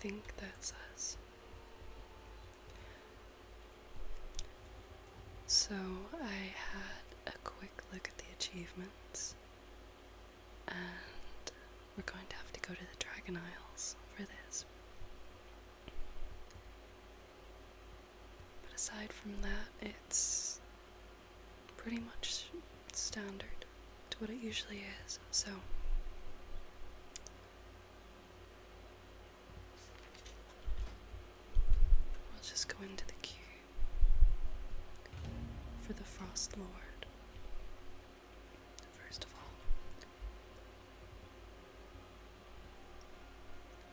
think that says. So I had a quick look at the achievements, and we're going to have to go to the Dragon Isles for this. But aside from that, it's pretty much standard to what it usually is, so we'll just go into the queue for the Frost Lord first of all.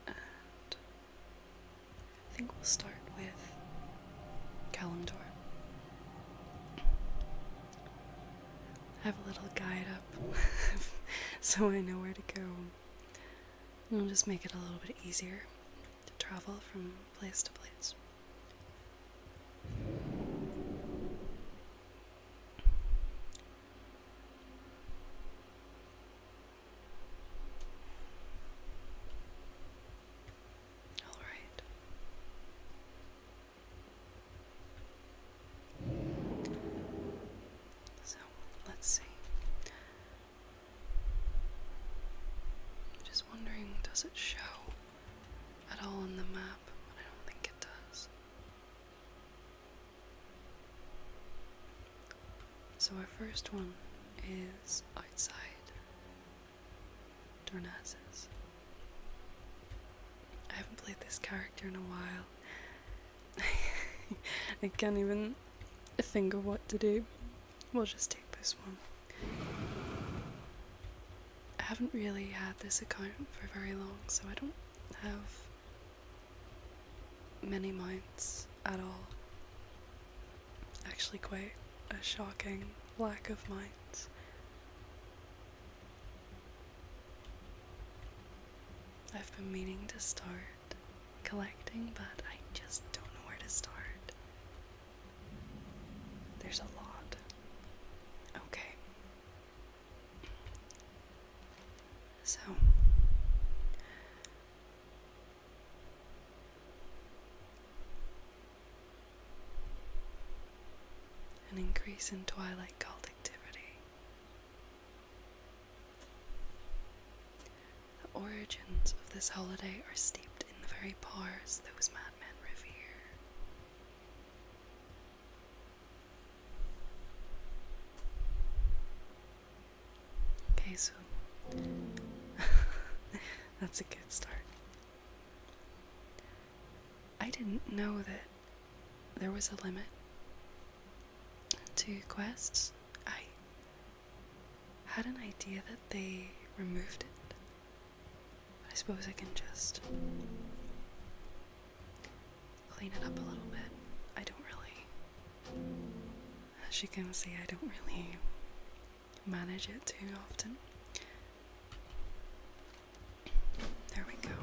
And I think we'll start with Kalimdor. I have a little guide up so I know where to go. And it'll just make it a little bit easier to travel from place to place. Alright. So, let's see. Just wondering, does it show at all on the map? But I don't think it does. So our first one is outside Dornaz's. I haven't played this character in a while. I can't even think of what to do. We'll just take this one. I haven't really had this account for very long, so I don't have many mounts at all. Actually quite a shocking lack of mounts. I've been meaning to start collecting, but I just don't know where to start. There's a lot. Okay. So an increase in Twilight cult activity. The origins of this holiday are steeped in the very powers those madmen revere. Okay, so that's a good start. I didn't know that there was a limit to quests. I had an idea that they removed it. But I suppose I can just clean it up a little bit. I don't really, as you can see, I don't really manage it too often. There we go.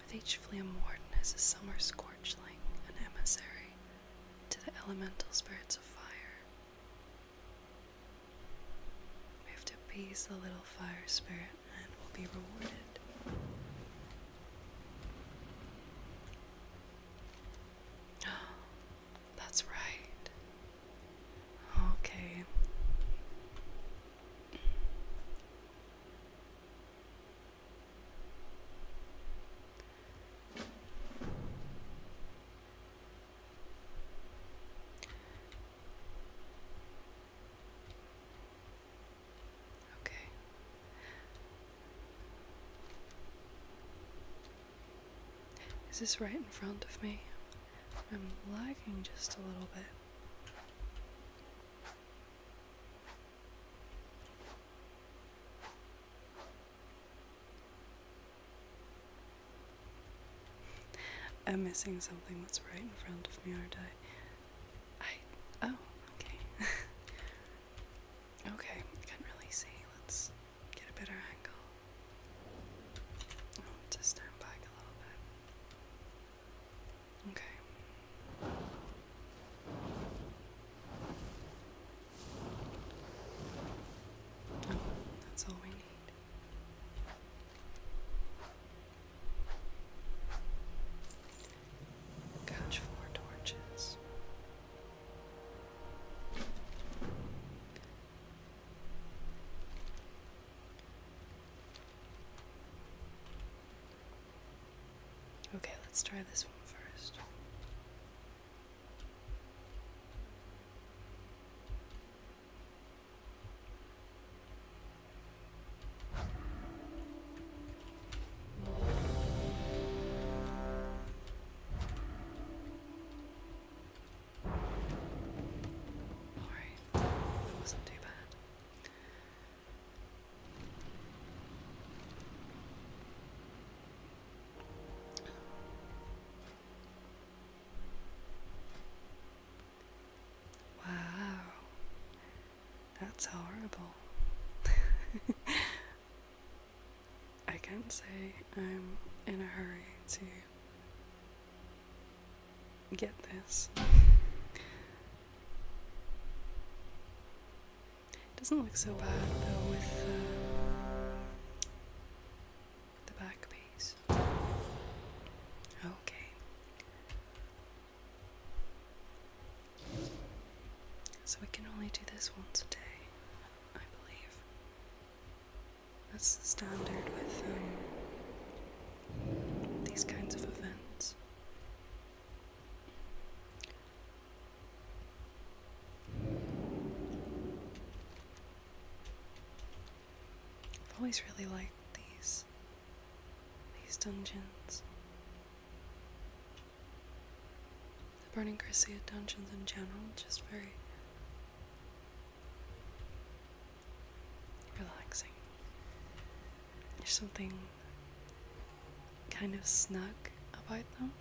With each Flame Warden is a summer scorchling, an emissary to the elemental spirits of fire. We have to appease the little fire spirit and will be rewarded. That's right. Okay. Okay. Is this right in front of me? I'm lagging just a little bit. I'm missing something that's right in front of me, aren't I? Oh, okay. Okay, I can't really see. Let's get a better angle. Oh, just stand back a little bit. Okay. Okay, let's try this one first. Alright, that wasn't too bad. Wow, that's horrible. I can't say I'm in a hurry to get this. Doesn't look so bad though with the back piece. Okay. So we can only do this once a day, I believe. That's the standard with these kinds of events. I've always really liked these dungeons. The Burning Crusade dungeons in general, just very relaxing. There's something kind of snug about them.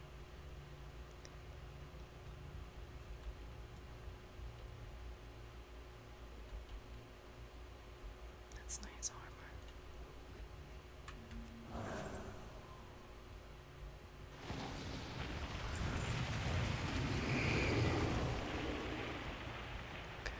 That's nice armor. Okay.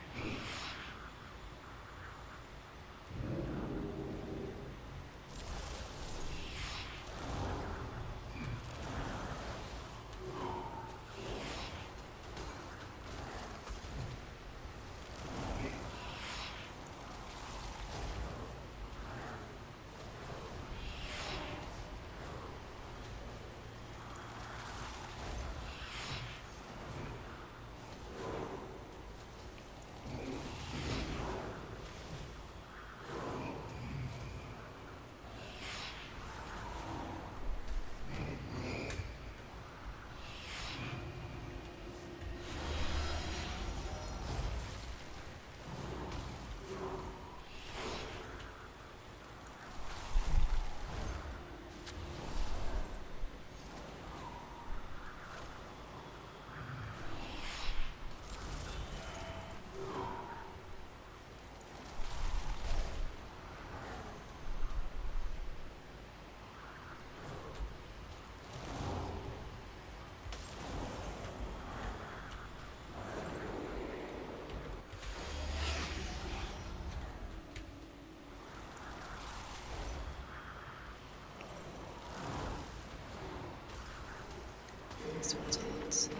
This one's a lot slower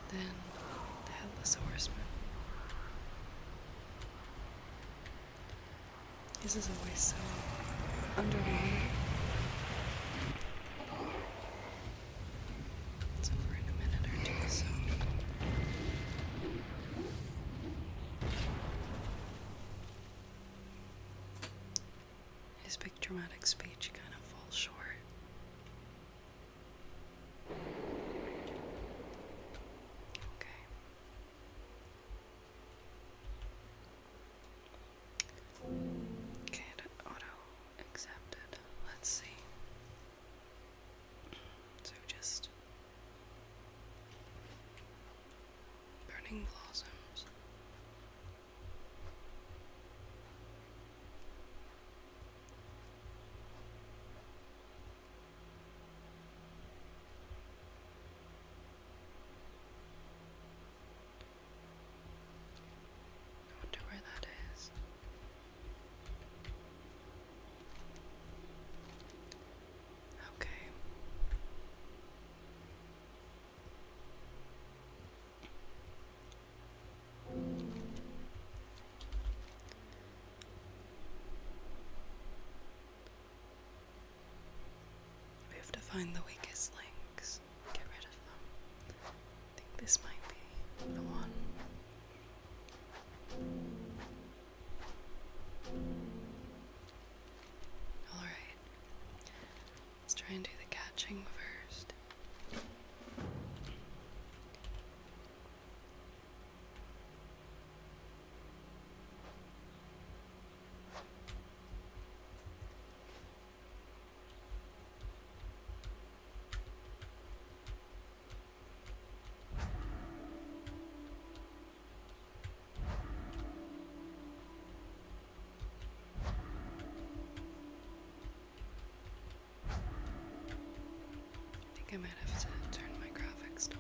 than the Headless Horseman. This is always so underwhelming. It's over in a minute or two, so his big dramatic speech kind of falls short. Okay. Okay, auto accepted. Let's see. So just burning blossoms. find the weakest links, get rid of them. I think this might be the one. Alright, let's try and do the catching first. I might have to turn my graphics to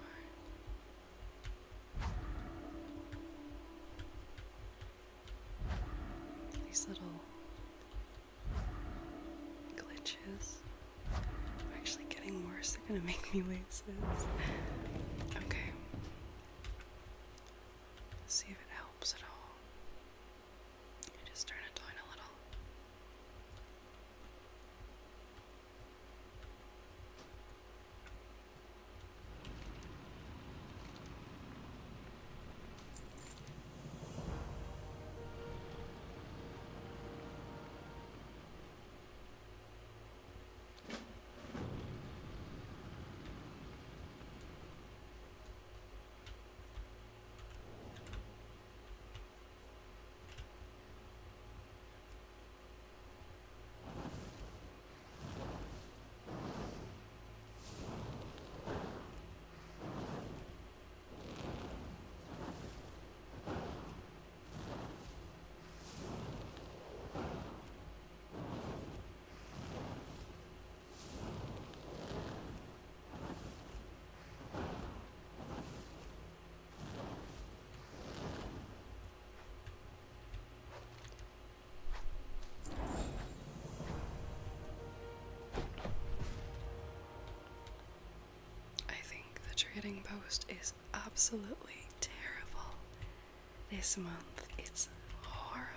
these little glitches are actually getting worse. They're gonna make me lose this. Okay. Let's see if it helps at all. I just turn it down a little. Trading post is absolutely terrible. This month, it's horrible.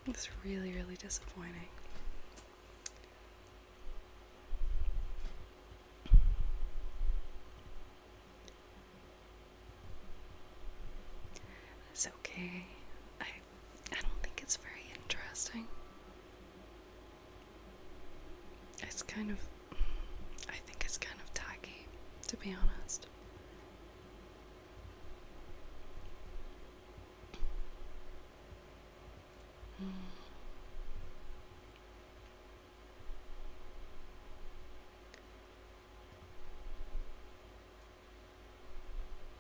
It's really, really disappointing. It's okay. I don't think it's very interesting. It's kind of, I think it's kind of tacky, to be honest.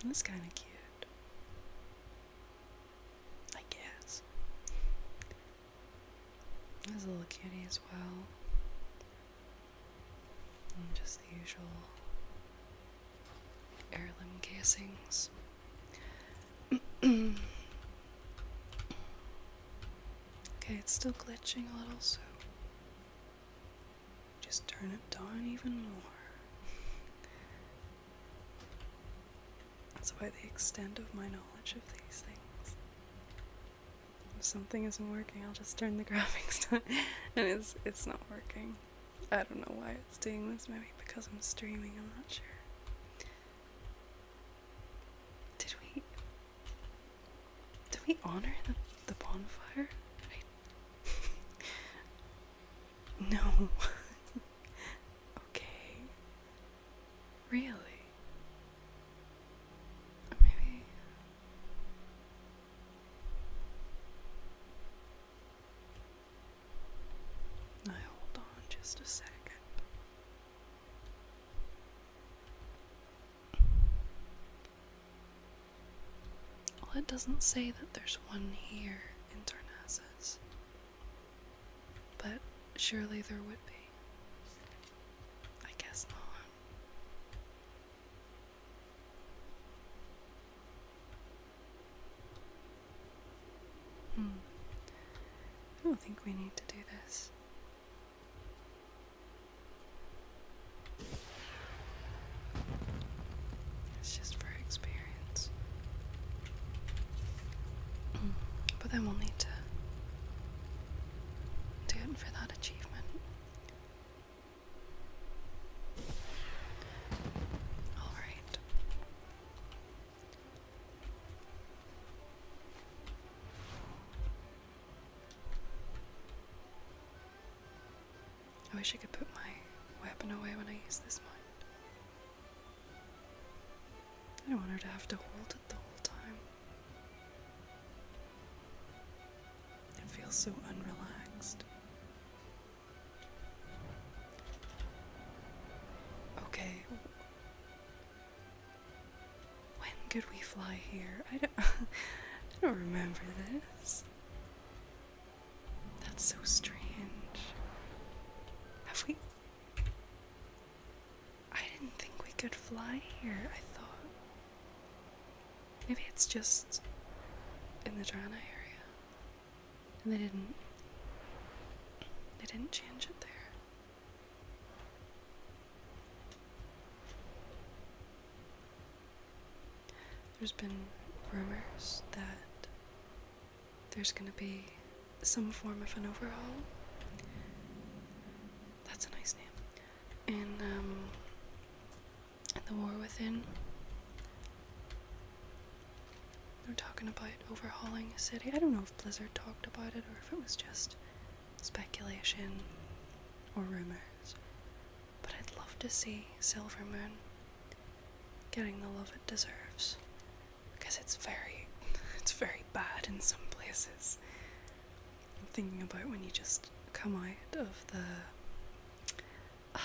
That's kind of cute, I guess. There's a little kitty as well. And just the usual heirloom casings. Okay, it's still glitching a little, so just turn it down even more. That's about the extent of my knowledge of these things. If something isn't working, I'll just turn the graphics down, and it's not working. I don't know why it's doing this, maybe because I'm streaming, I'm not sure. Did we honor the bonfire? No. Okay. Really? Or maybe... Now hold on just a second. Well, it doesn't say that there's one here in Tornassus. But surely there would be. I guess not. I don't think we need to do this. It's just for experience. But then we'll need to do it for that achievement. I wish I could put my weapon away when I use this mind. I don't want her to have to hold it the whole time. It feels so unrelaxed. Okay. When could we fly here? I don't remember this. That's so strange. Have we? I didn't think we could fly here. I thought maybe it's just in the Drana area, and they didn't change it there. There's been rumors that there's gonna be some form of an overhaul. That's a nice name. In The War Within, they're talking about overhauling a city. I don't know if Blizzard talked about it or if it was just speculation or rumors, but I'd love to see Silvermoon getting the love it deserves, because it's very bad in some places. I'm thinking about when you just come out of the I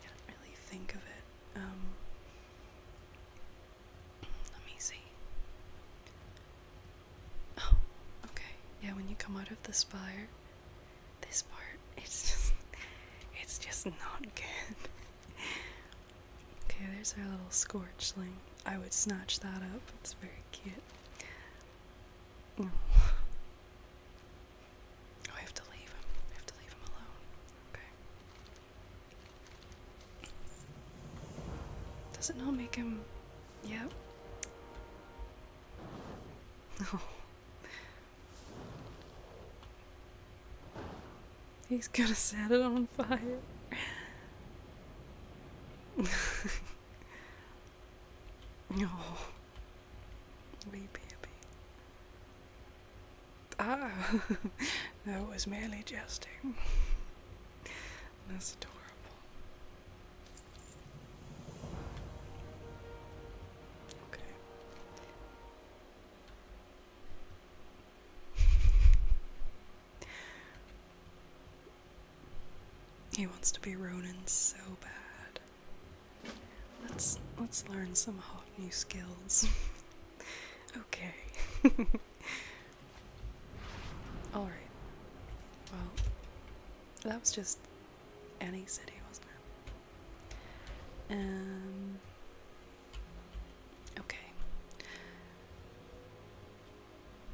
can't really think of it. Let me see. Oh, okay. Yeah, when you come out of the spire, this part, it's just not good. Okay, there's our little scorchling. I would snatch that up. It's very cute. Oh. Oh, I have to leave him. I have to leave him alone. Okay. Does it not make him... Yep. Oh. He's gonna set it on fire. Oh. Wee baby. Ah. That was merely jesting. That's adorable. Okay. He wants to be Ronin so bad. Let's learn some hot new skills. Okay. Alright. Well, that was just any city, wasn't it? Okay.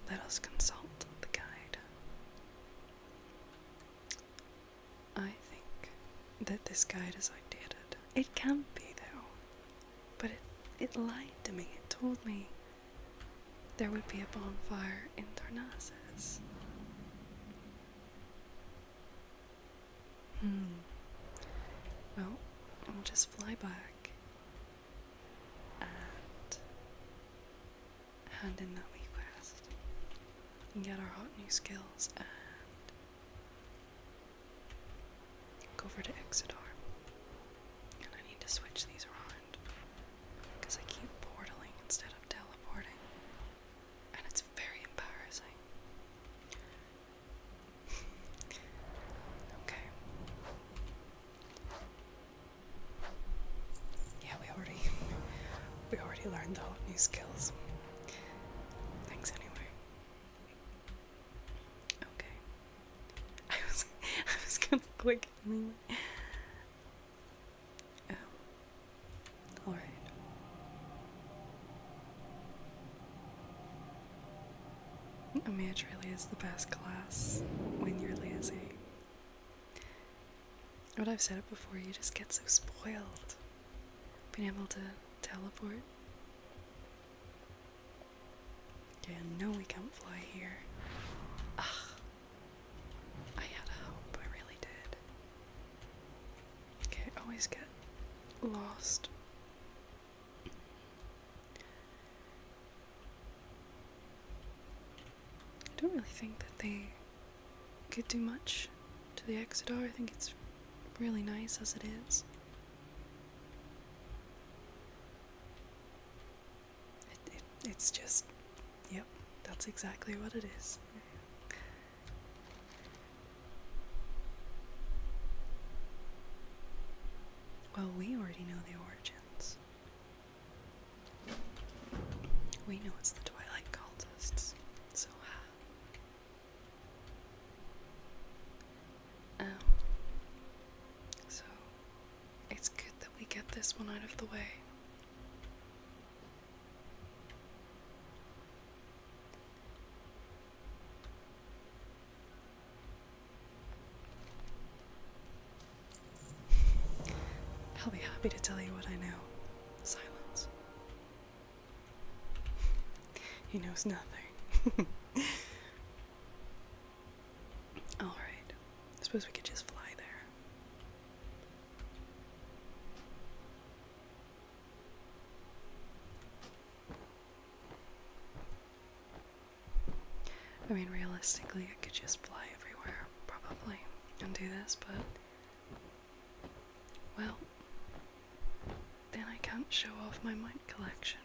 Let us consult the guide. I think that this guide is outdated. It can't be, though. But it lied to me. It told me there would be a bonfire in Darnassus. Well, I'll just fly back and hand in that wee quest and get our hot new skills and go over to Exodar. And I need to switch these around because I keep portaling instead of teleporting, and it's very embarrassing. Okay. Yeah, we already learned the hot new skills. Thanks anyway. Okay. I was gonna click anyway. Alright. A mage really is the best class when you're lazy. But I've said it before, you just get so spoiled being able to teleport. Yeah, no, we can't fly here. Ugh. I had a hope, I really did. Okay, I always get lost. I don't really think that they could do much to the Exodar. I think it's really nice as it is. It's just, yep, that's exactly what it is. Well, we already know the origins. We know it's the Twilight cultists, so so it's good that we get this one out of the way. I'll be happy to tell you what I know. Silence. He knows nothing. Alright. I suppose we could just fly there. I mean, realistically, I could just fly everywhere, probably, and do this, but... well... then I can't show off my mine collection.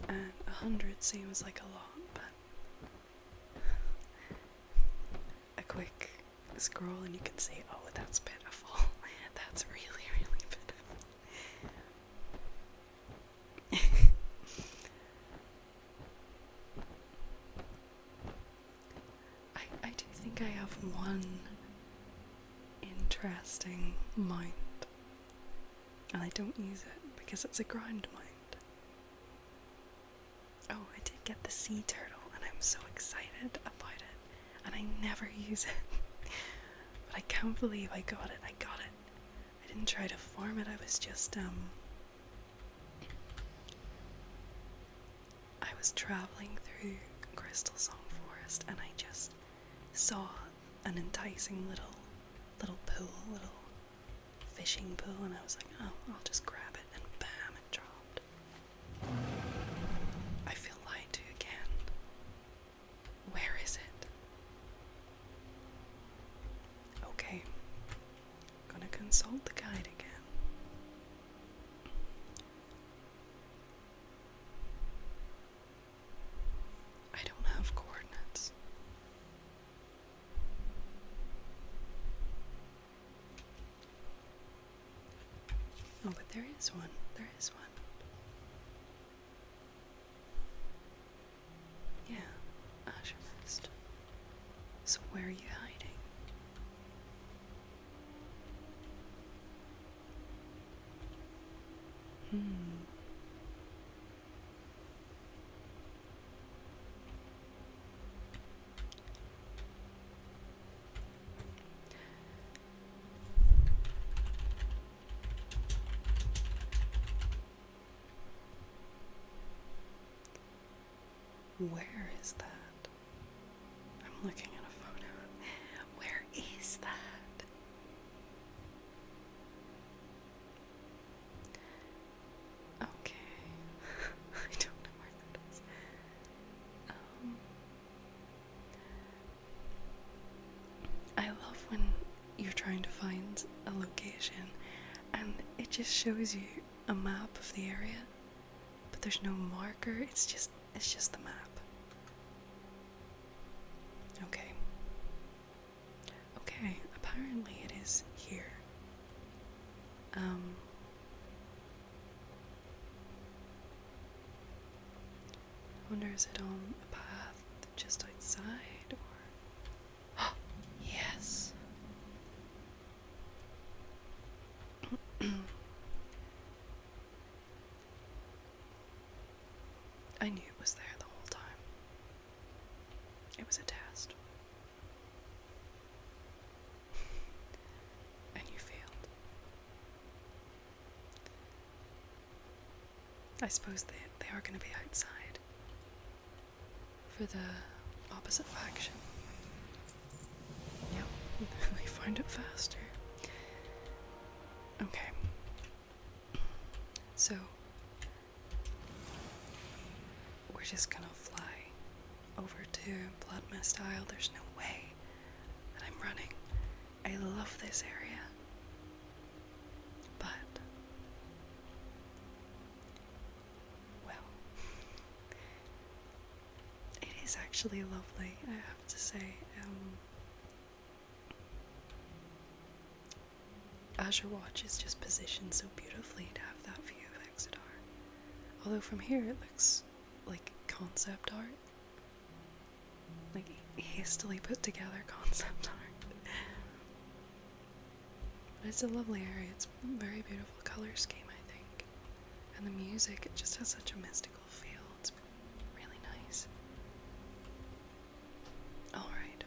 And 100 seems like a lot, but... a quick scroll and you can see, oh, that's pitiful. That's really, really pitiful. I do think I have one interesting mind, and I don't use it because it's a ground mind. Oh, I did get the sea turtle, and I'm so excited about it, and I never use it. But I can't believe I got it. I got it. I didn't try to farm it. I was just I was traveling through Crystal Song Forest, and I just saw an enticing little pool, little fishing pool, and I was like, oh, I'll just grab it, and bam, it dropped. I feel lied to again. Where is it? Okay, gonna consult the guide again. I don't have coordinates. Oh, but there is one. There is one. Yeah, Azure Mist. So where are you hiding? Where is that? I'm looking at a photo. Where is that? Okay. I don't know where that is. I love when you're trying to find a location and it just shows you a map of the area, but there's no marker. It's just the map. Okay. Okay, apparently it is here. I wonder, is it on a path just outside, or... yes! I knew it was there the whole time. It was a test. And you failed. I suppose they are going to be outside for the opposite faction. Yep, they find it faster. Okay. So, we're just gonna fly over to Blood Mist Isle. There's no way this area. But, well, it is actually lovely, I have to say. Azure Watch is just positioned so beautifully to have that view of Exeter. Although from here it looks like concept art. Like hastily put together concept art. But it's a lovely area, it's a very beautiful color scheme, I think. And the music, it just has such a mystical feel, it's really nice. Alright.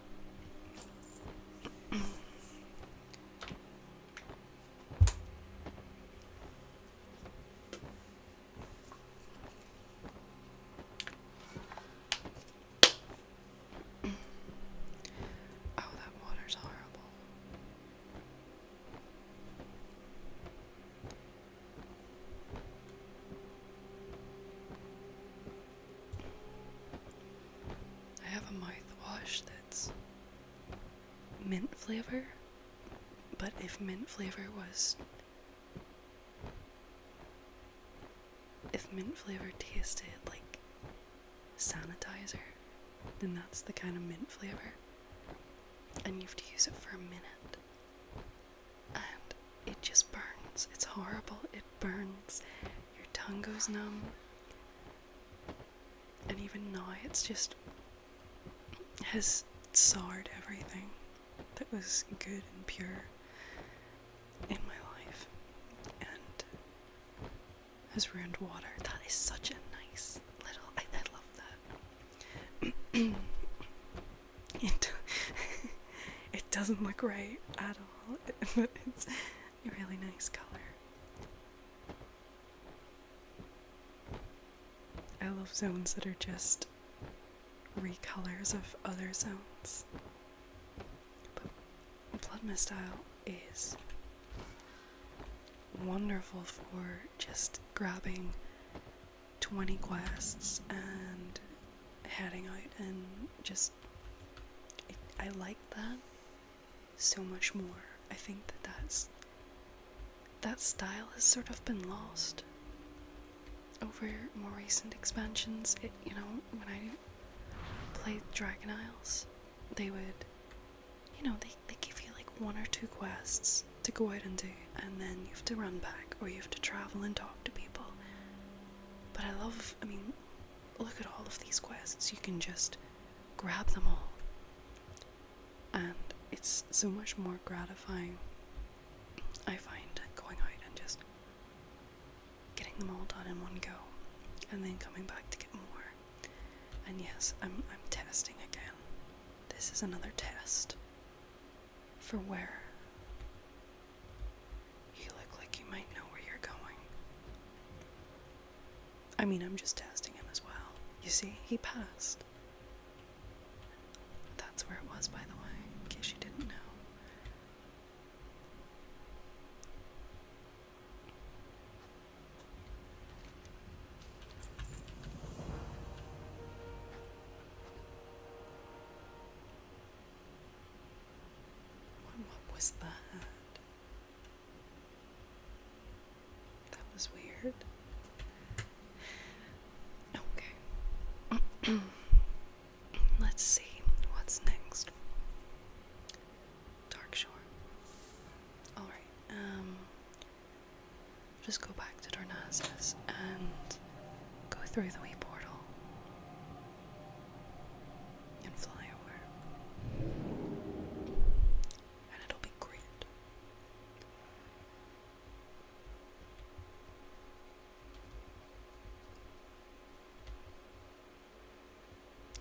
Oh, that water's horrible. I have a mouthwash that's mint flavor, but if mint flavor tasted like sanitizer, then that's the kind of mint flavor, and you have to use it for a minute, and it just burns. It's horrible. It burns. Your tongue goes numb, and even now it's just has soured everything that was good and pure in my life, and has ruined water. That is such a nice little, I love that. It doesn't look right at all, but it's a really nice color. I love zones that are just recolors of other zones. But Blood Mist Isle is wonderful for just grabbing 20 quests and heading out, and just I like that so much more. I think that style has sort of been lost over more recent expansions. You know, when I played Dragon Isles, they would, you know, they give you like 1 or 2 quests to go out and do, and then you have to run back, or you have to travel and talk to people. But I mean, look at all of these quests. You can just grab them all, and it's so much more gratifying, I find, going out and just getting them all done in one go, and then coming back to get more. And yes, I'm testing again. This is another test for where you look like you might know where you're going. I mean, I'm just testing him as well. You see, he passed. That's where it was, by the way, in case you didn't know. What was that? That was weird. Okay. Let's see what's next. Dark Shore. Alright, just go back to Darnazes and go through the wee portal and fly over. And it'll be great.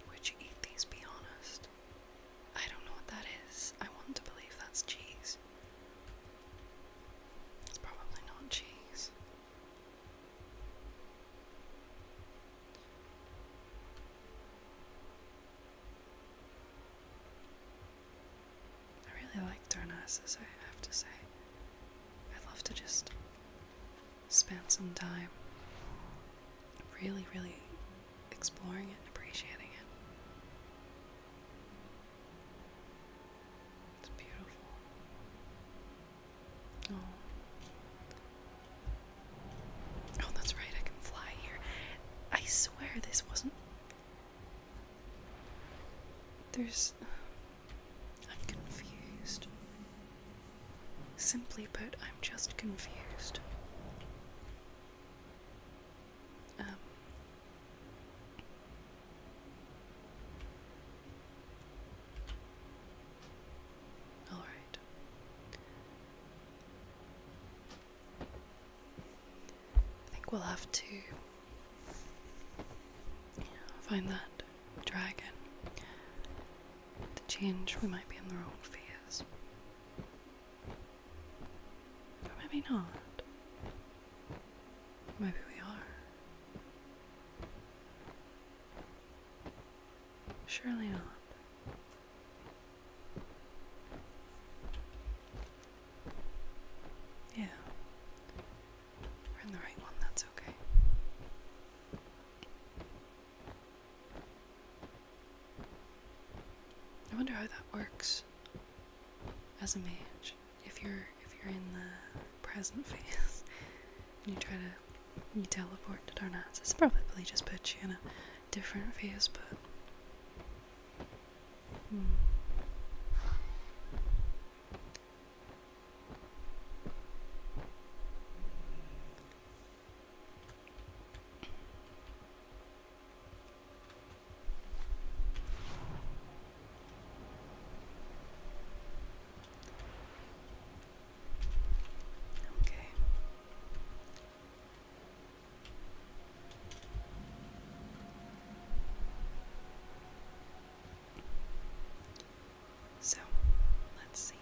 Would you eat these, be honest? I don't know what that is. I want to believe that's cheese. It's probably not cheese. I really like Darnazes, I have to say. I'd love to just spend some time really, really exploring it and appreciating it. It's beautiful. I'm confused. Simply put, I'm just confused. Alright. I think we'll have to find that dragon to change. We might be in the wrong phase. Or maybe not. Maybe we are. Surely not. Yeah. We're in the right one, that's okay. I wonder how that works as a mage. If you're in the present phase and you teleport to Darnats, it's probably just put you in a different phase, but okay. So, let's see.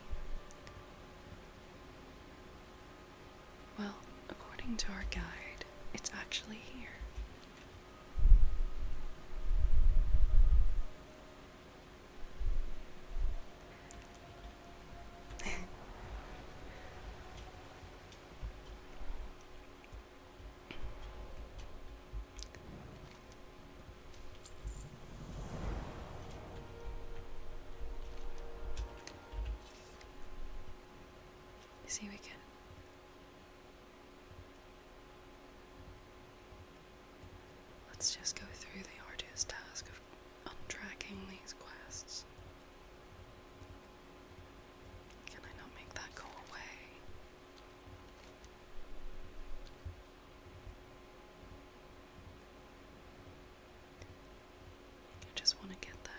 Well, according to our guide, it's actually here. You see, we can. Let's just go through the arduous task of untracking these quests. Can I not make that go away? I just want to get that.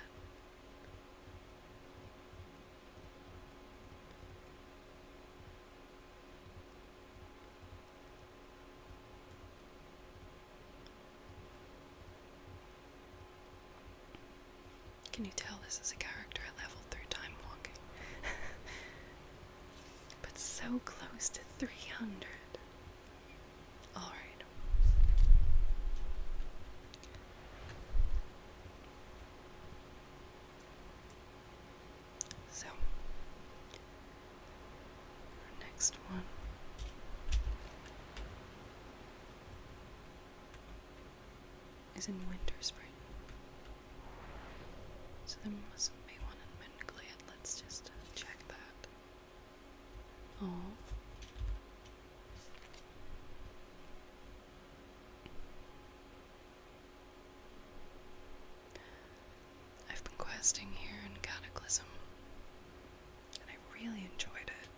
Can you tell this is a character I leveled through time walking? But so close to 300. Alright. So, our next one is in Winter Spring. So there mustn't be one in Midglade. Let's just check that. Oh. I've been questing here in Cataclysm, and I really enjoyed it.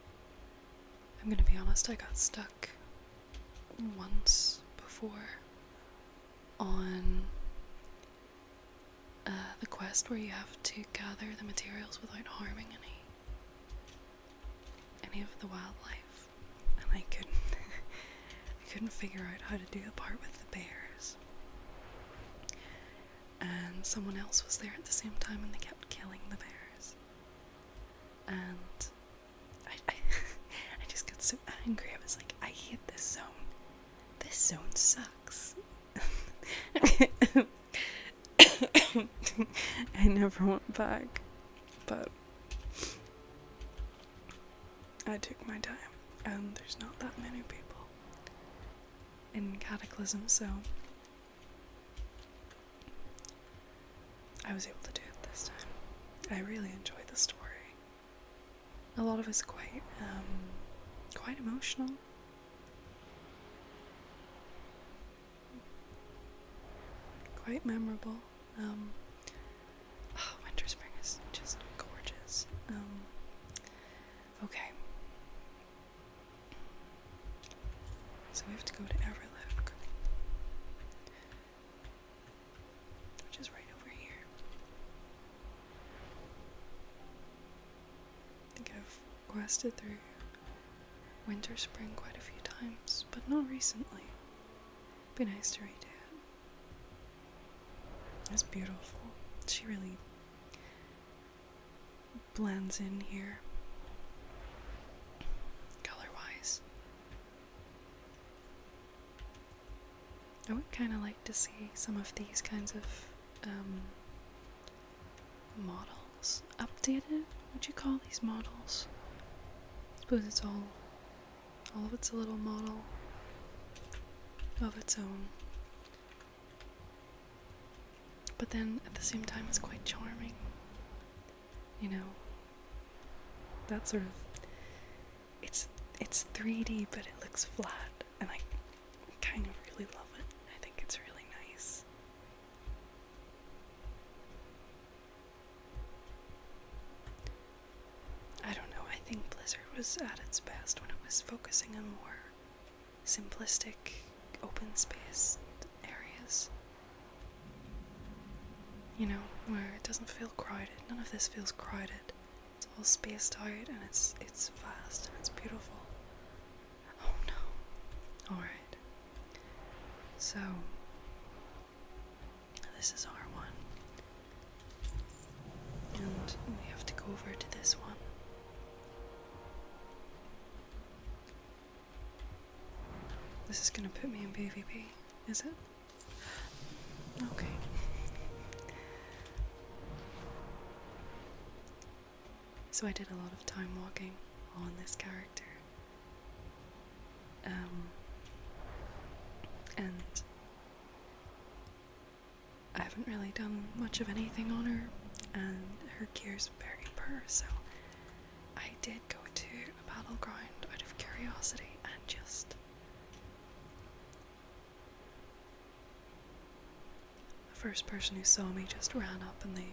I'm gonna be honest, I got stuck once before on the quest where you have to gather the materials without harming any of the wildlife, and I couldn't figure out how to do the part with the bears. And someone else was there at the same time, and they kept killing the bears. And I just got so angry. I was like, I hate this zone. This zone sucks. I never went back, but I took my time, and there's not that many people in Cataclysm, so I was able to do it this time. I really enjoyed the story. A lot of it's quite emotional. Quite memorable. Winter Spring is Okay. So we have to go to Everlook, which is right over here. I think I've quested through Winter Spring quite a few times, but not recently. Be nice to redo it. It's beautiful. She really blends in here, color-wise. I would kind of like to see some of these kinds of models updated. Would you call these models? I suppose it's all of it's a little model of its own. But then at the same time it's quite charming. You know, that sort of, it's 3D but it looks flat, and I kind of really love it. I think it's really nice. I don't know, I think Blizzard was at its best when it was focusing on more simplistic open space areas. You know, where it doesn't feel crowded. None of this feels crowded. It's all spaced out and it's vast and it's beautiful. Oh no. Alright. So, this is our one. And we have to go over to this one. This is gonna put me in PvP, is it? Okay. So I did a lot of time walking on this character. And I haven't really done much of anything on her, and her gear's very poor, so I did go to a battleground out of curiosity and just the first person who saw me just ran up and they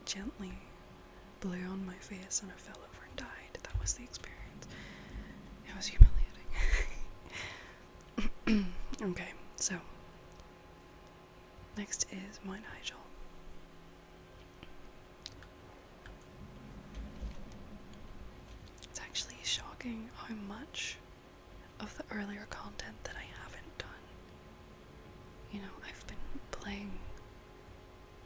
gently blew on my face and I fell over and died. That was the experience. It was humiliating. Okay, so next is Mount Nigel. It's actually shocking how much of the earlier content that I haven't done. You know, I've been playing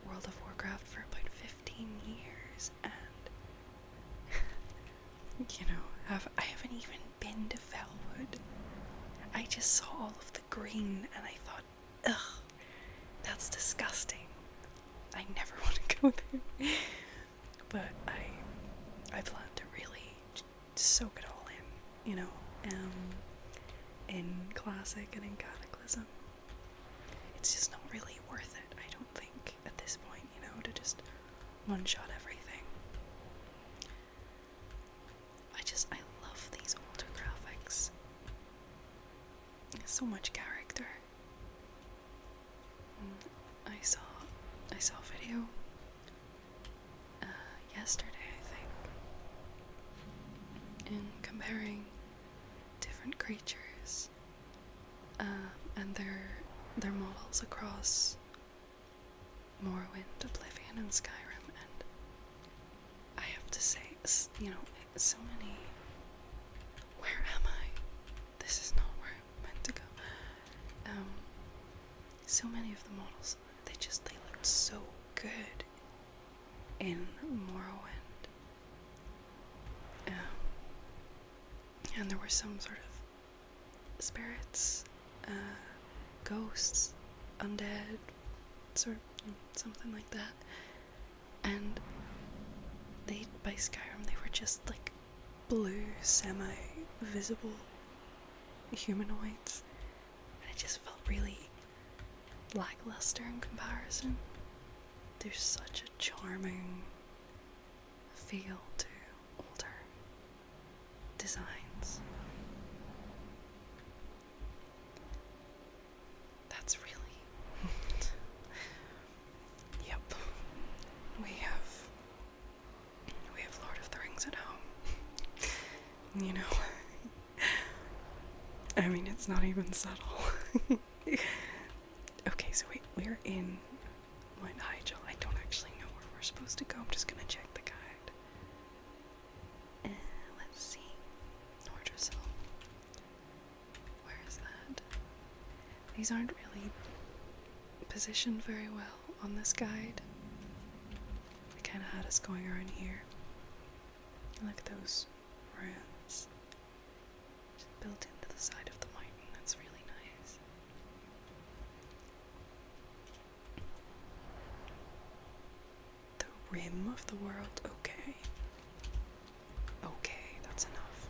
World of Warcraft for about 15 years, and you know, I haven't even been to Felwood. I just saw all of the green and I thought, ugh, that's disgusting. I never want to go there. But I plan to really soak it all in, you know, in Classic and in Cataclysm. It's just not really worth it, I don't think, at this point, you know, to just one-shot everything. I love these older graphics. There's so much character. I saw a video yesterday, I think, in comparing different creatures and their models across Morrowind, Oblivion, and Skyrim, and I have to say, you know, so many. Where am I? This is not where I'm meant to go. So many of the models, they looked so good in Morrowind. And there were some sort of spirits, ghosts, undead, sort of something like that. And by Skyrim, they were just like blue, semi-visible humanoids, and it just felt really lackluster in comparison. There's such a charming feel to older designs. That's really yep. We have Lord of the Rings you know? I mean, it's not even subtle. Okay, so wait, we're in Mount Hyjal. I don't actually know where we're supposed to go. I'm just gonna check the guide. Let's see. Nordrasil. Where is that? These aren't really positioned very well on this guide. They kind of had us going around here. Look at those ruins. Just built into the side of the mountain. That's really nice. The rim of the world. Okay. Okay, that's enough.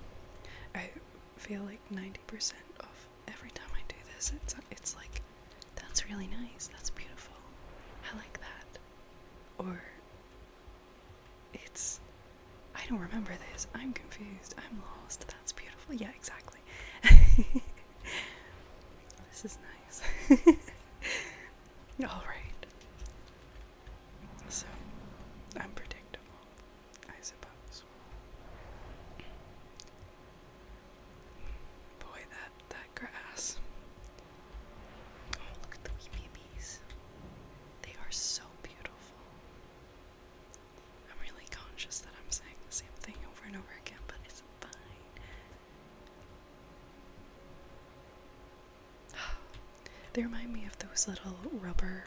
I feel like 90% of every time I do this, it's like, that's really nice. That's beautiful. I like that. Or it's, I don't remember this. I'm confused. I'm lost. That's beautiful. Yeah, exactly. This is nice. Alright. So, unpredictable, I suppose. Boy, that grass. Oh, look at the wee babies. They are so beautiful. I'm really conscious that I'm saying the same thing over and over again, but it's fine. They remind me of those little rubber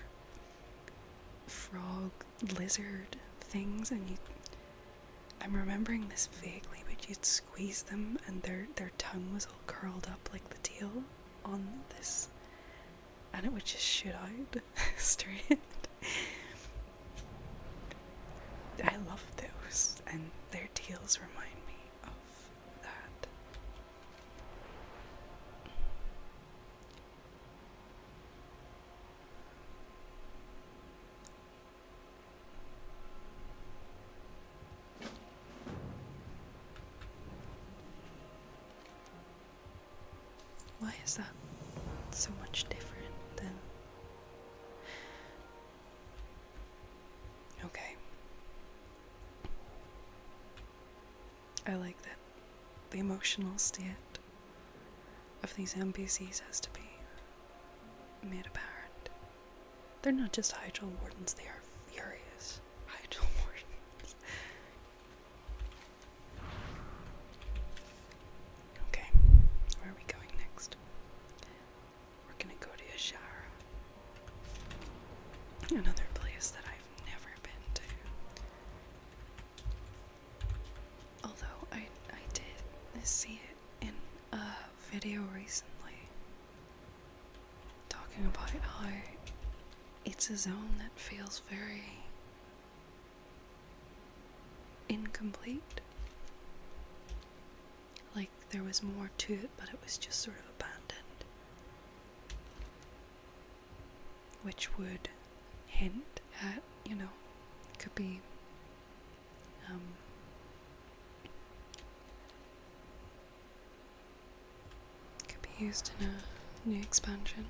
frog lizard things, and I'm remembering this vaguely, but you'd squeeze them and their tongue was all curled up like the tail on this, and it would just shoot out straight. I love those, and their tails remind me of that. Why is that so much different than... Okay. I like that the emotional state of these NPCs has to be made apparent. They're not just Hyjal wardens, they are furious Hyjal wardens. Okay, where are we going next? We're gonna go to Ashara. Another place that I've never been to. Although I did see it in a video recently talking about how it's a zone that feels very incomplete. Like there was more to it, but it was just sort of abandoned. Which would hint at, you know, it could be used in a new expansion.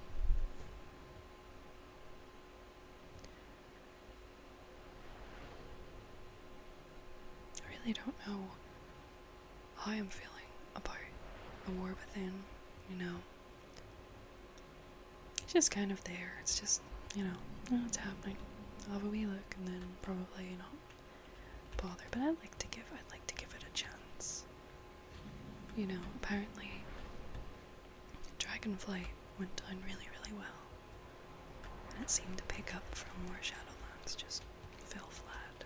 I really don't know how I'm feeling about the war within, you know. It's just kind of there. It's just, you know, oh, it's happening. I'll have a wee look and then probably not bother. But I'd like to give it a chance. You know, apparently Dragonflight went down really, really well. And it seemed to pick up from where Shadowlands just fell flat.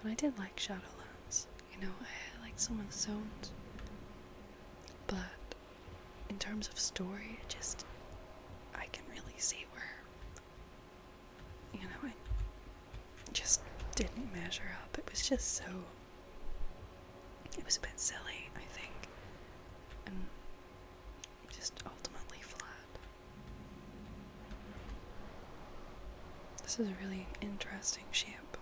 And I did like Shadowlands. You know, I liked some of the zones. But in terms of story, it just, I can really see where, you know, it just didn't measure up. It was just so, it was a bit silly, I think, and just ultimately flat. This is a really interesting ship.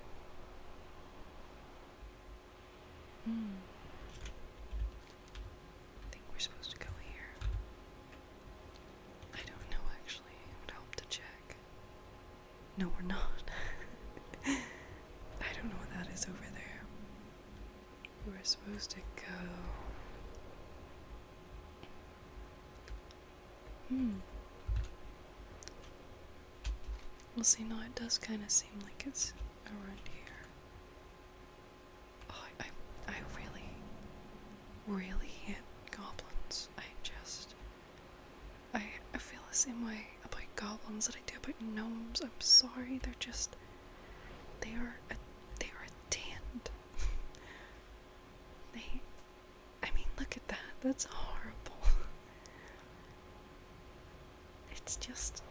I think we're supposed to go here. I don't know, actually. It would help to check. No, we're not. I don't know what that is over there. We're supposed to go Well, see, now it does kind of seem like it's around here. Oh, I really, really hate goblins. I feel the same way about goblins that I do about gnomes. I'm sorry, they are a tent. I mean, look at that. That's horrible. It's just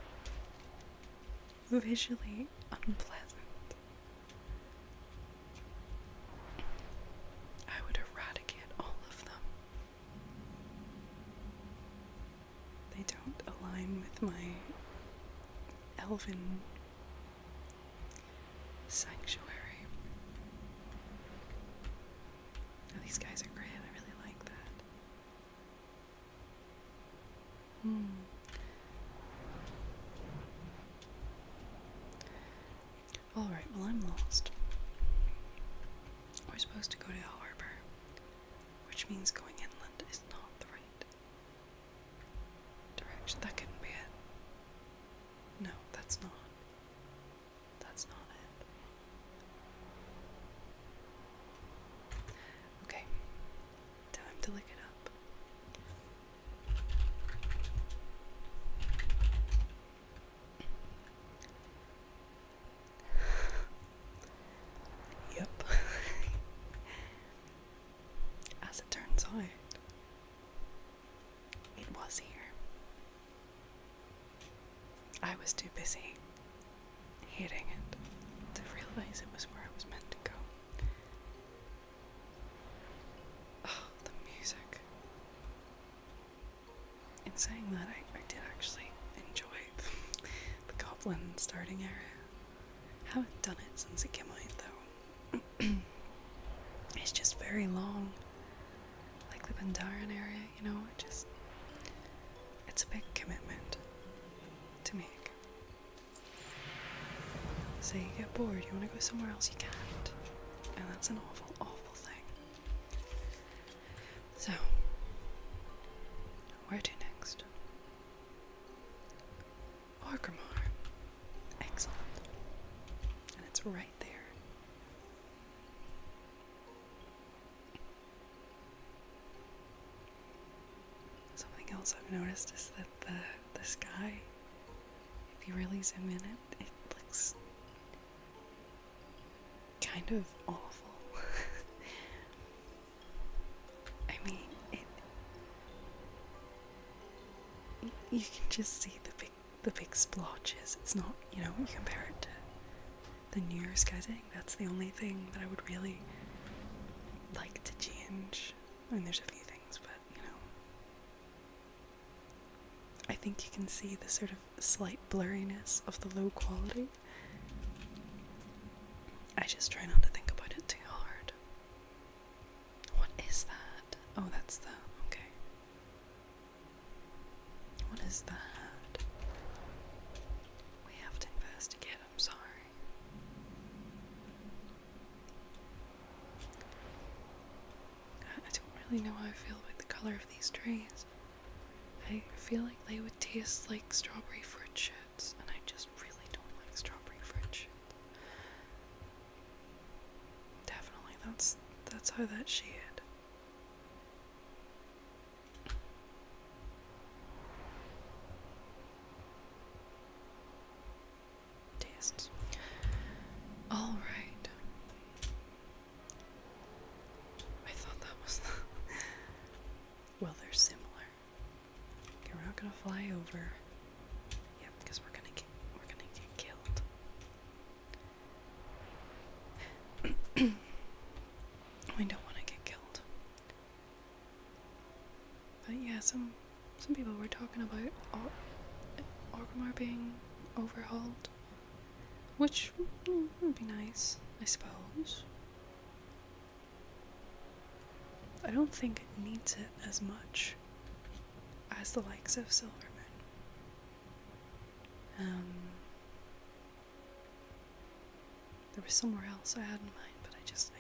visually unpleasant. I would eradicate all of them. They don't align with my elven sanctuary. Oh, these guys are great. I really like that. Alright, well, I'm lost. We're supposed to go to the harbor, which means going inland is not the right direction. That couldn't be it. No, that's not. That's not it. Okay, time to look it up. Yep. As it turns out, it was here. I was too busy hating it to realize it was where I was meant to go. Oh, the music. In saying that, I did actually enjoy the goblin starting area. Haven't done it since it came out though. It's just very long. Like the Bandaran area, you know, it's a big commitment to make. Say you get bored, you want to go somewhere else, you can't. And that's an awful, awful thing. So, where to next? Orgrimmar. Excellent. And it's right there. Something else I've noticed is that the sky, if you really zoom in it looks kind of awful. I mean, you can just see the big splotches. It's not, you know, you compare it to the newer skies. I think that's the only thing that I would really like to change. I mean, there's a few things, but, you know, I think you can see the sort of slight blurriness of the low quality. I just try not to think about it too hard. What is that? Oh, that's the... okay. What is that? We have to investigate, I'm sorry. I don't really know how I feel about the color of these trees. I feel like they would taste like strawberry fruit shoots, and I just really don't like strawberry fruit shoots. Definitely, that's how that shade. Tastes. Alright. I thought that was well, they're similar. Okay, we're not gonna fly over. Yep, because we're gonna get killed. We don't want to get killed. But yeah, some people were talking about Orgrimmar being overhauled, which would be nice, I suppose. I don't think it needs it as much as the likes of Silvermoon. There was somewhere else I had in mind, but I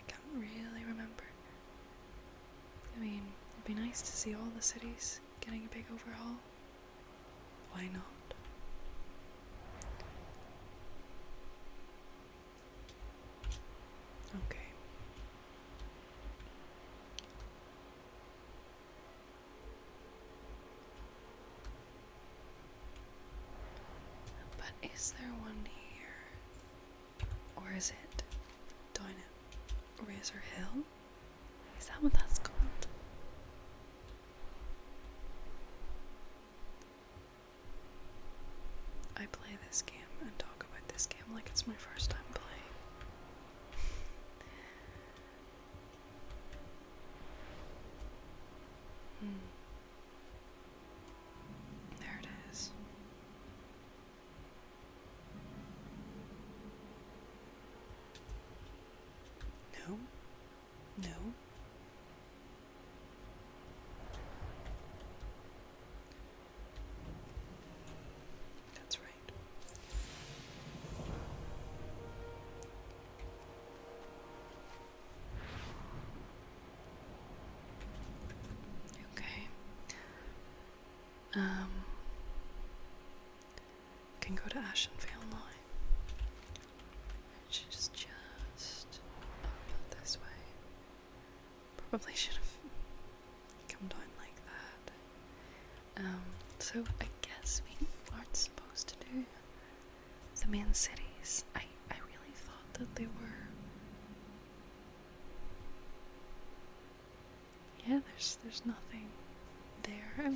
can't really remember. I mean, it'd be nice to see all the cities getting a big overhaul. why not? Okay. But is there one here? Or is it down at Razor Hill? Is that what that's called? I play this game and talk about this game like it's my first time playing. There it is. No. No. That's right. Okay. Can go to Ashenfield now. Which is just up this way. Probably should have come down like that. So I guess we aren't supposed to do the main cities. I really thought that they were. Yeah, there's nothing there.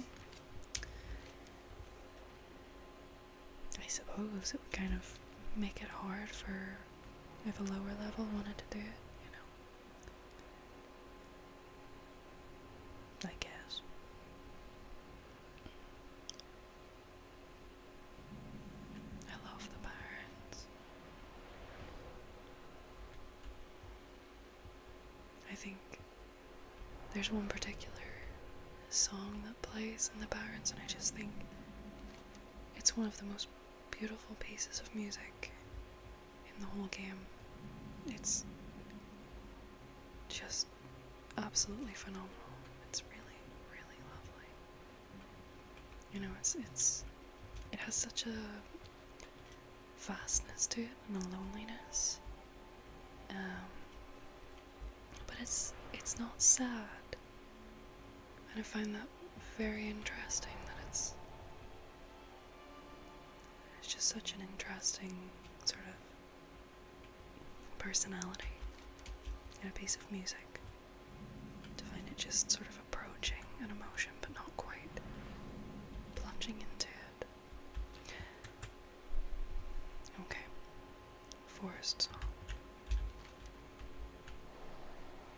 I suppose it would kind of make it hard for if a lower level wanted to do it, you know. I guess. I love the Barrens. I think there's one particular song that plays in the Barrens, and I just think it's one of the most beautiful pieces of music in the whole game. It's just absolutely phenomenal. It's really, really lovely. You know, it has such a vastness to it and a loneliness. But it's not sad. And I find that very interesting, that it's just such an interesting sort of personality in a piece of music, to find it just sort of approaching an emotion but not quite plunging into it. Okay, forest song.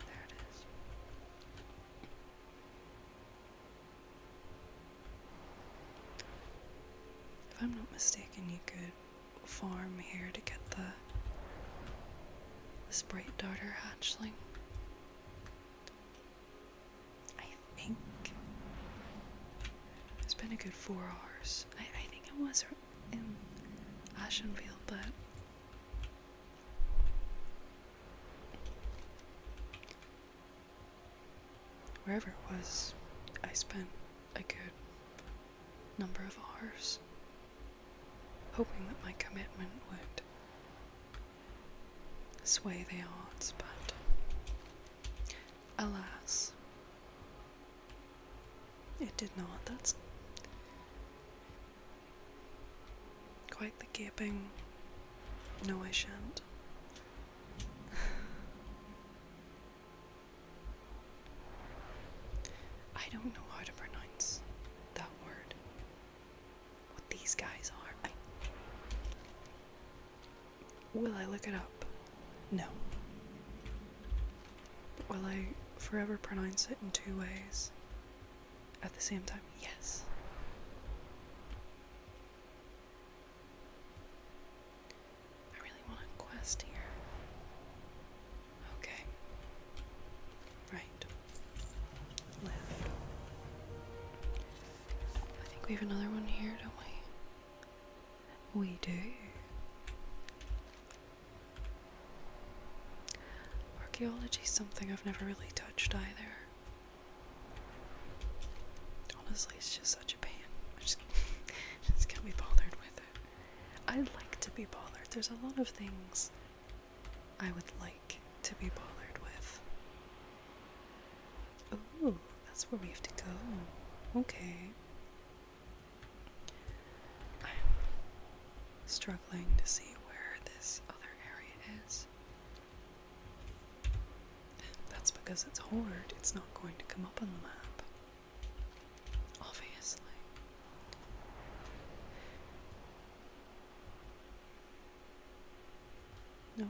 There it is. If I'm not mistaken, you could farm here to get the Sprite Darter hatchling. I think it's been a good 4 hours. I think it was in Ashenfield, but wherever it was, I spent a good number of hours hoping that my commitment would sway the odds, but alas, it did not. That's quite the gaping no I shan't. I don't know how to pronounce that word. What these guys are. Will I look it up? No. But will I forever pronounce it in 2 ways at the same time? Yes. I really want a quest here. Okay. Right. Left. I think we have another one here, don't we? We do. Archaeology's something I've never really touched either. Honestly, it's just such a pain. Just I'd like to be bothered. There's a lot of things I would like to be bothered with. Ooh, that's where we have to go. Okay. I'm struggling to see where this other area is. That's because it's Horde. It's not going to come up on the map. Obviously. No.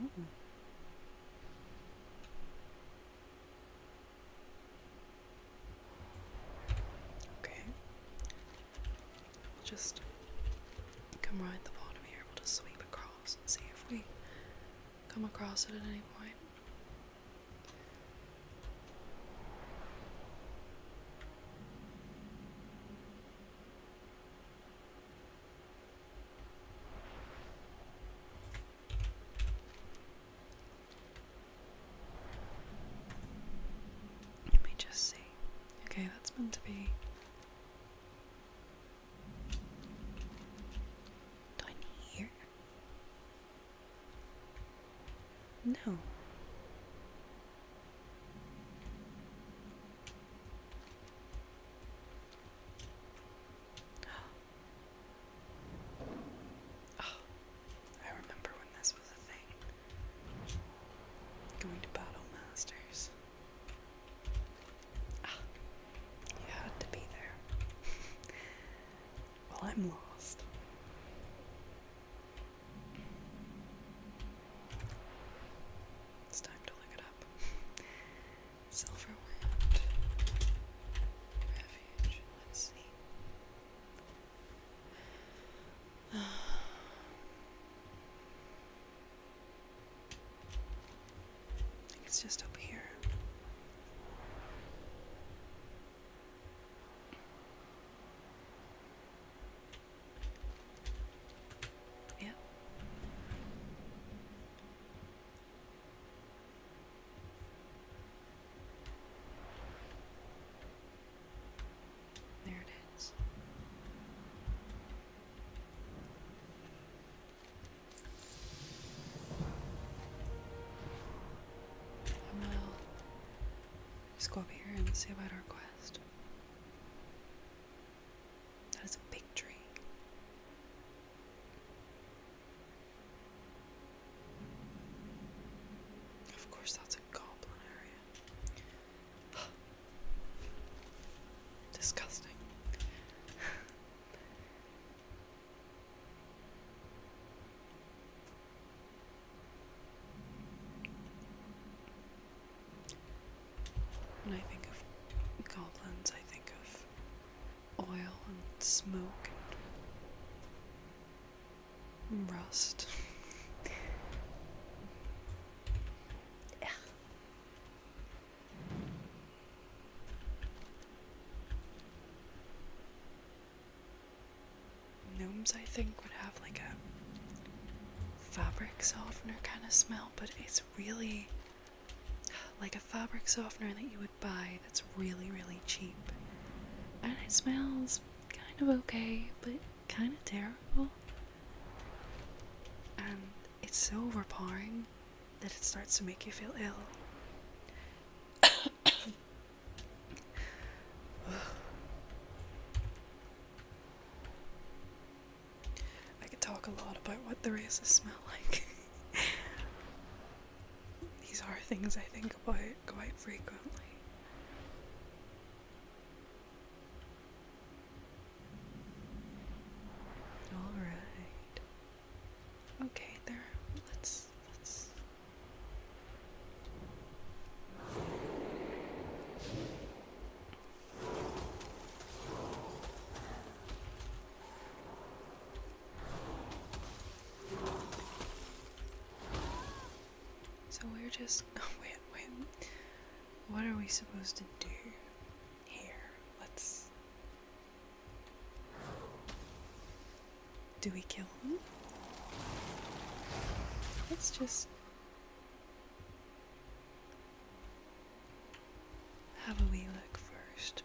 Okay. We'll just come right at the bottom here. We'll just sweep across and see if we come across it at any point. Let me just see. Okay, that's meant to be down here. No. Oh, I remember when this was a thing. Going to Battle Masters. Ah, you had to be there. Well, I'm lost. It's time to look it up. Silverwind. Refuge. Let's see. It's just up here. Yep. There it is. Well, let's go up here and see about our quest. That is a big tree. Of course, that's a goblin area. Disgusting. When I think of goblins, I think of oil and smoke and rust. Yeah. Gnomes, I think, would have like a fabric softener kind of smell, but it's really like a fabric softener that you would buy that's really, really cheap. And it smells kind of okay, but kind of terrible. And it's so overpowering that it starts to make you feel ill. I could talk a lot about what the races smell like. These are things I think about quite frequently. Alright. Okay, there. Let's So we're just wait. What are we supposed to do here? Do we kill them? Let's just have a wee look first.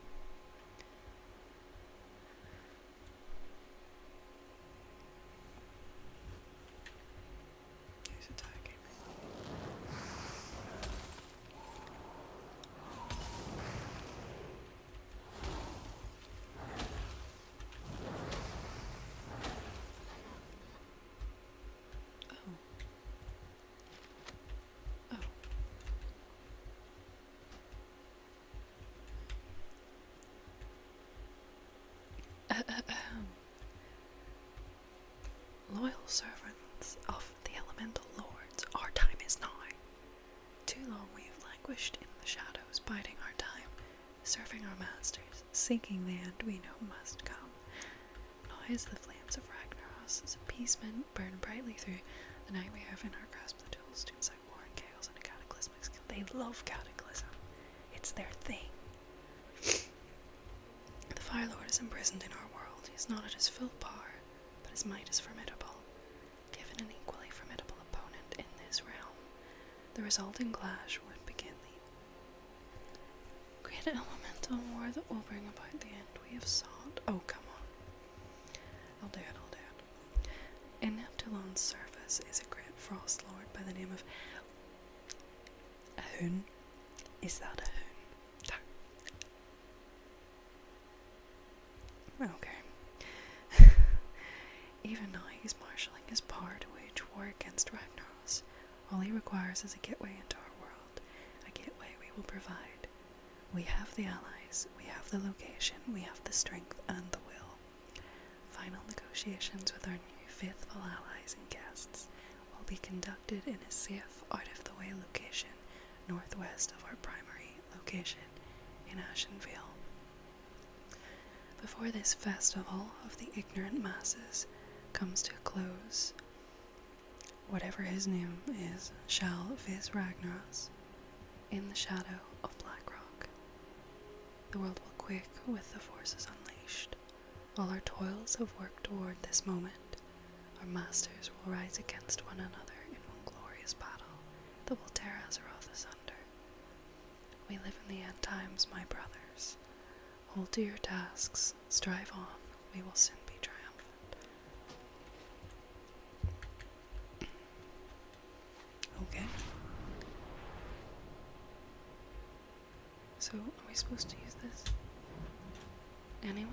servants of the elemental lords, our time is now. Too long we have languished in the shadows, biding our time, serving our masters, seeking the end we know must come. Now as the flames of Ragnaros as appeasement burn brightly through the night we have in our grasp the tools to incite war and chaos and a cataclysmic skill. They love cataclysm. It's their thing. The Fire Lord is imprisoned in our world. He is not at his full power, but his might is formidable. Given an equally formidable opponent in this realm, the resulting clash would begin the great elemental war that will bring about the end we have sought. Oh, come on. I'll do it. In Neptulon's service is a great frost lord by the name of Ahun. Is that Ahun? Okay. Even now he's marshalling his power to wage war against Ragnaros. All he requires is a gateway into our world, a gateway we will provide. We have the allies, we have the location, we have the strength and the will. Final negotiations with our new faithful allies and guests will be conducted in a safe, out-of-the-way location northwest of our primary location in Ashenvale. Before this festival of the ignorant masses comes to a close, whatever his name is shall face Ragnaros in the shadow of Blackrock. The world will quake with the forces unleashed. All our toils have worked toward this moment. Our masters will rise against one another in one glorious battle that will tear Azeroth asunder. We live in the end times, my brothers. Hold to your tasks, strive on, we will soon be triumphant. Okay. So, are we supposed to use this? Anyway?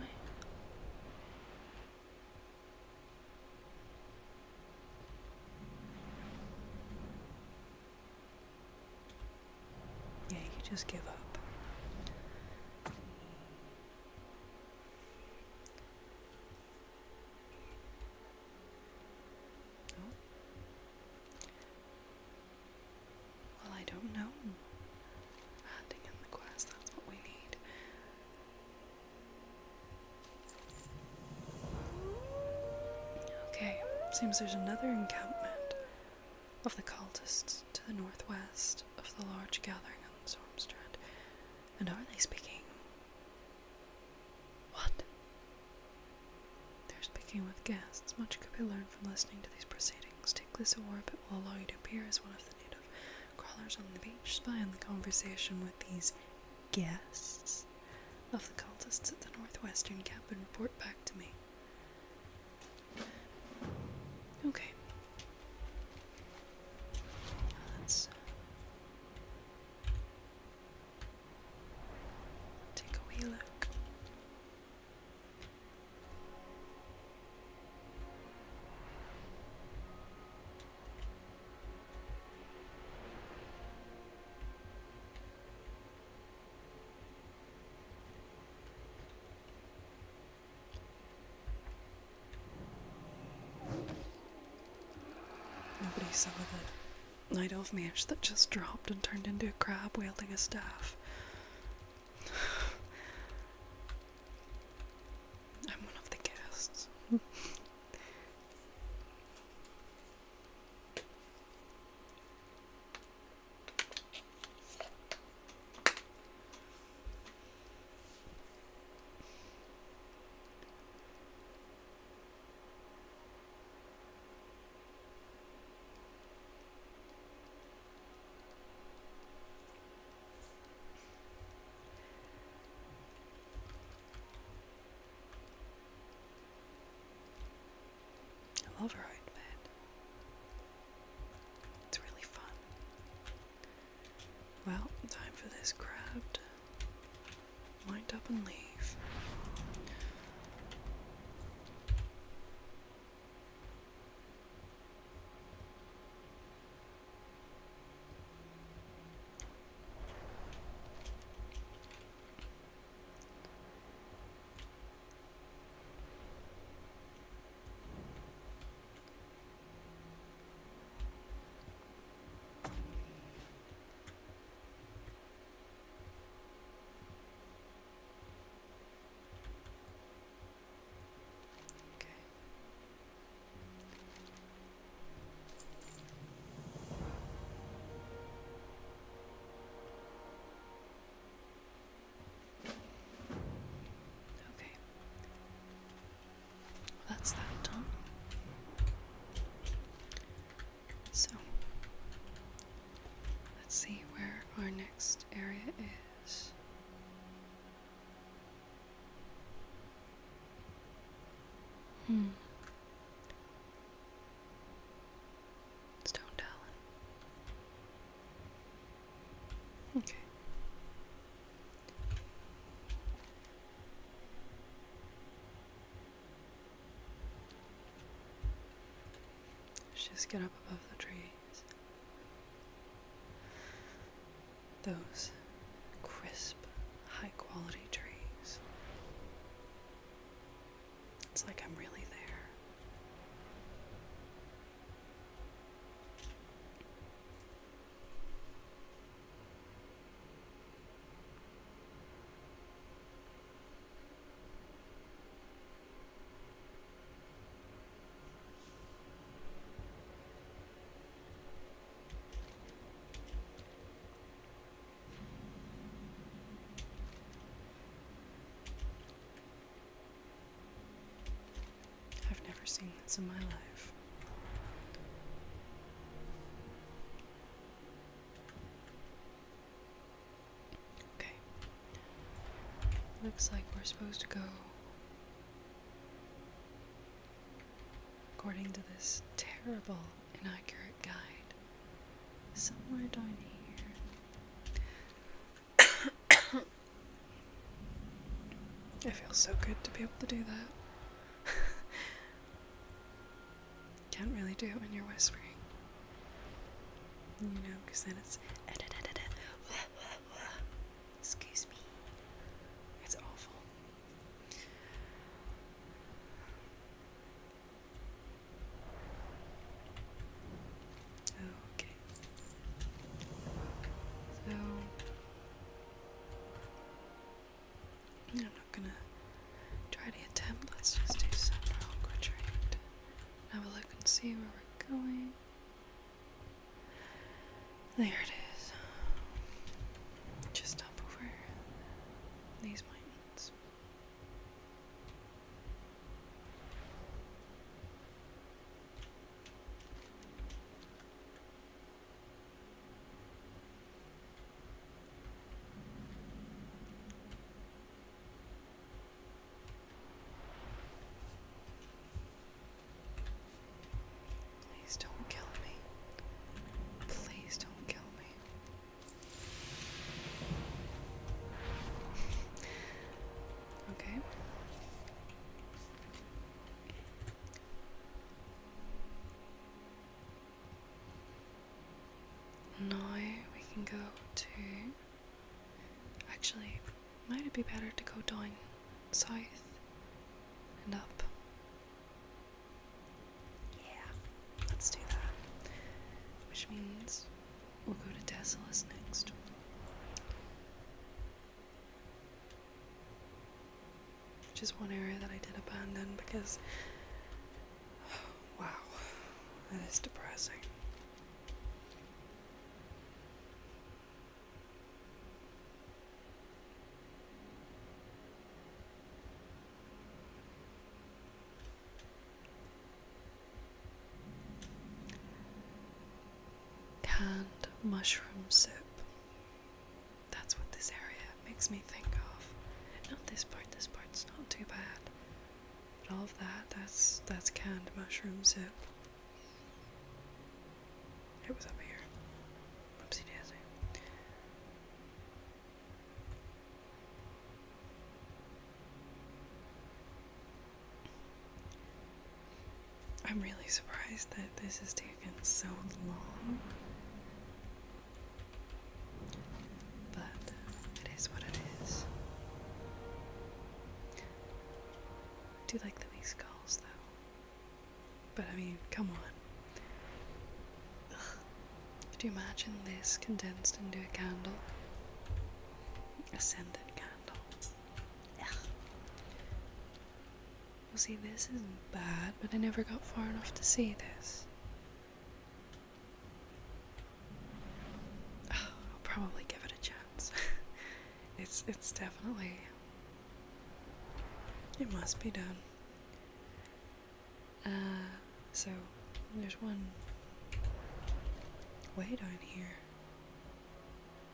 Yeah, you just give up. Don't know. Handing in the quest, that's what we need. Okay, seems there's another encampment of the cultists to the northwest of the large gathering on Stormstrand. And are they speaking? What? They're speaking with guests. Much could be learned from listening to these proceedings. Take this orb, it will allow you to appear as one of the crawlers on the beach, spy on the conversation with these guests of the cultists at the northwestern camp and report back to me. Okay. Let's take a wee look. Nobody saw the Night Elf mage that just dropped and turned into a crab wielding a staff. I'm one of the guests. I love her outfit. It's really fun. Well, time for this crab to wind up and leave. Hmm. Stone Talon. Okay. Let's just get up above the trees. Those crisp, high quality trees. It's like I'm really there. I've never seen this in my life. Okay. Looks like we're supposed to go according to this terrible, inaccurate guide. Somewhere down here. It feels so good to be able to do that. Can't really do it when you're whispering. You know, because then it's excuse me. It's awful. Okay. So I'm not gonna try to attempt. Let's just do some rock retreat. Have a look and see where we're going. There it is. Just up over these mountains. Please don't kill me. Please don't kill me. Okay. Now we can go to... Actually, might it be better to go down south and up? Yeah, let's do that. Which means we'll go to Desolus next. Which is one area that I did abandon because... wow, that is depressing. Canned mushroom soup. That's what this area makes me think of. Not this part, this part's not too bad. But all of that's canned mushroom soup. It was up here. Whoopsie daisy. I'm really surprised that this has taken so long. But it is what it is. I do like the wee skulls though. But I mean, come on. Ugh. Could you imagine this condensed into a candle? A scented candle. Ugh. Well, see, this isn't bad, but I never got far enough to see this. Oh, I'll probably give it a chance. It's definitely... It must be done. So there's one way down here.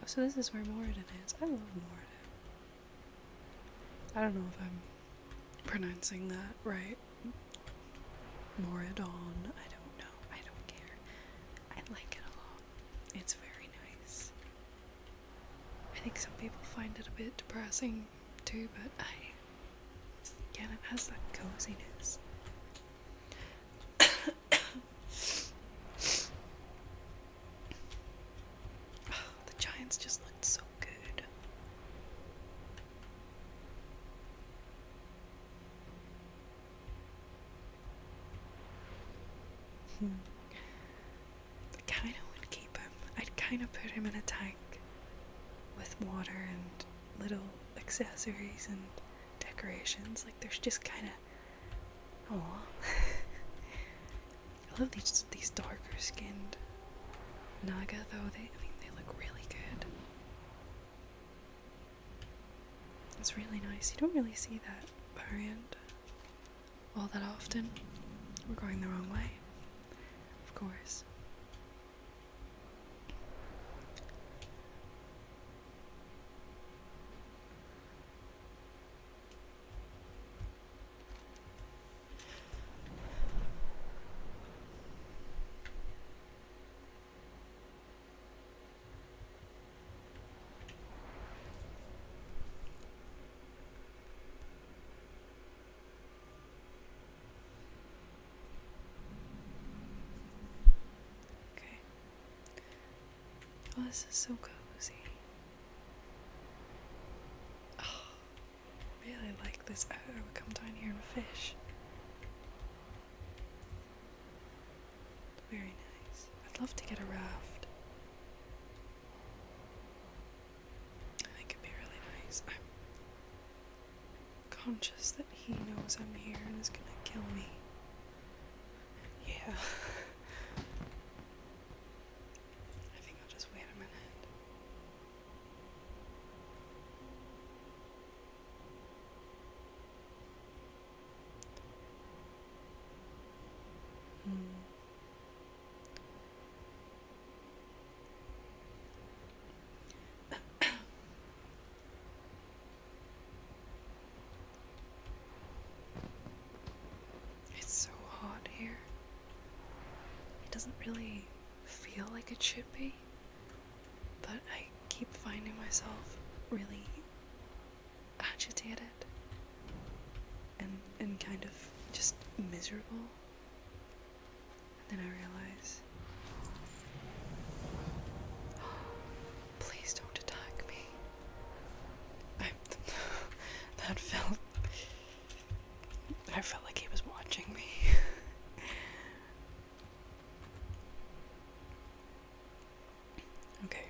Oh, so this is where Moradin is. I love Moradin. I don't know if I'm pronouncing that right, more it on. I don't know. I don't care. I like it a lot. It's very nice. I think some people find it a bit depressing too, but again, it has that coziness. The giants just looked so good. I kind of would keep him. I'd kind of put him in a tank with water and little accessories and decorations. Like, there's just kind of, aw. I love these darker skinned Naga though. They look really good. It's really nice. You don't really see that variant all that often. We're going the wrong way, of course. Oh, this is so cozy. Oh, I really like this. I would come down here and fish. Very nice. I'd love to get a raft. I think it'd be really nice. I'm conscious that he knows I'm here and is gonna kill me. Yeah. I think I'll just wait a minute. It's so hot here. It doesn't really feel like it should be, but I keep finding myself really agitated and kind of just miserable. And then I realize, please don't attack me. I felt like he was watching me. Okay.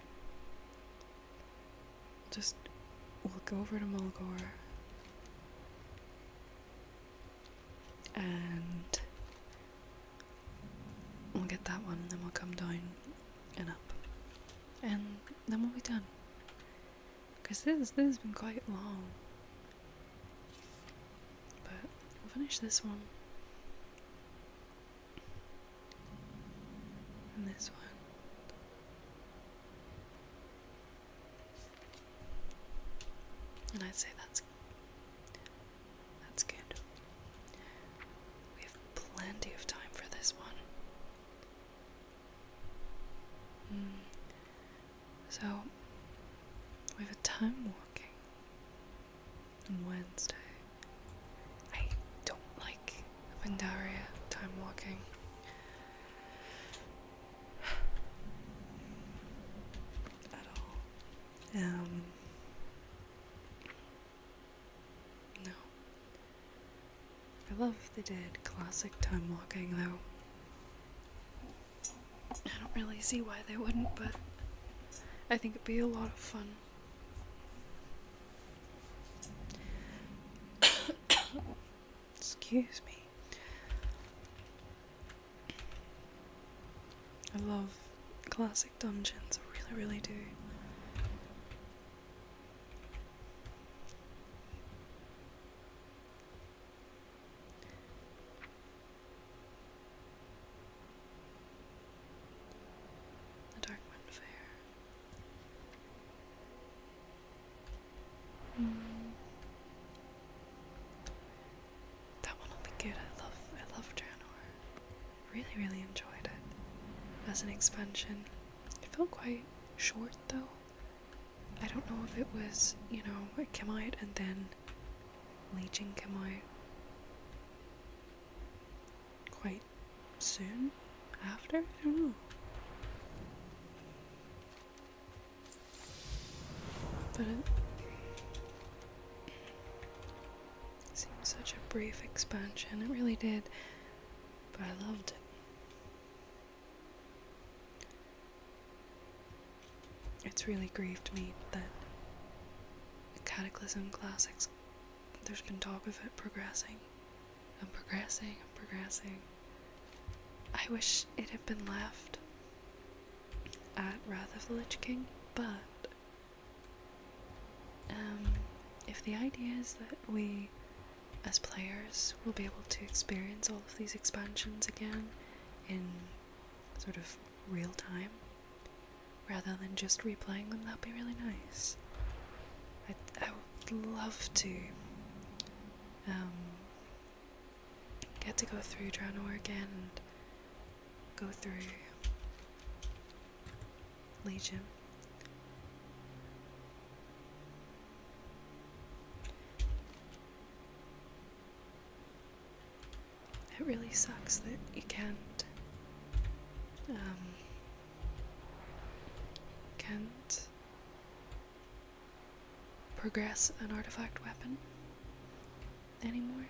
We'll go over to Mulgore. And we'll get that one, and then we'll come down and up. And then we'll be done. Because this has been quite long. But we'll finish this one. And this one. And I'd say that's good. We have plenty of time for this one. So, we have a time walking on Wednesday. I don't like Pandaria time walking. At all. No. I love if they did classic time walking though. I don't really see why they wouldn't, but I think it'd be a lot of fun. Excuse me. I love classic dungeons, I really, really do. The Dark Wind Fair. That one will be good. I love Draenor. really, really enjoyed it as an expansion. It felt quite short though. I don't know if it was, you know, it came out and then Legion came out quite soon after? I don't know. But it seemed such a brief expansion, it really did. But I loved it. It's really grieved me that the Cataclysm Classics, there's been talk of it progressing and progressing and progressing. I wish it had been left at Wrath of the Lich King, but if the idea is that we as players will be able to experience all of these expansions again in sort of real time rather than just replaying them, that'd be really nice. I would love to get to go through Draenor again and go through Legion. It really sucks that you can't progress an artifact weapon anymore.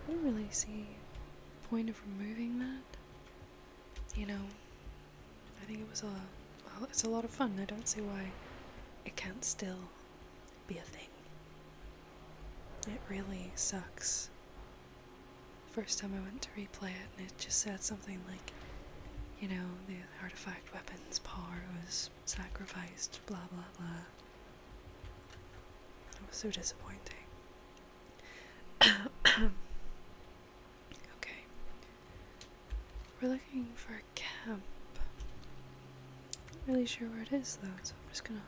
I don't really see the point of removing that. You know, I think it was it's a lot of fun. I don't see why it can't still be a thing. It really sucks. First time I went to replay it and it just said something like, you know, the artifact weapon's power was sacrificed, blah blah blah. It was so disappointing. Okay. We're looking for a camp. Not really sure where it is though, so I'm just gonna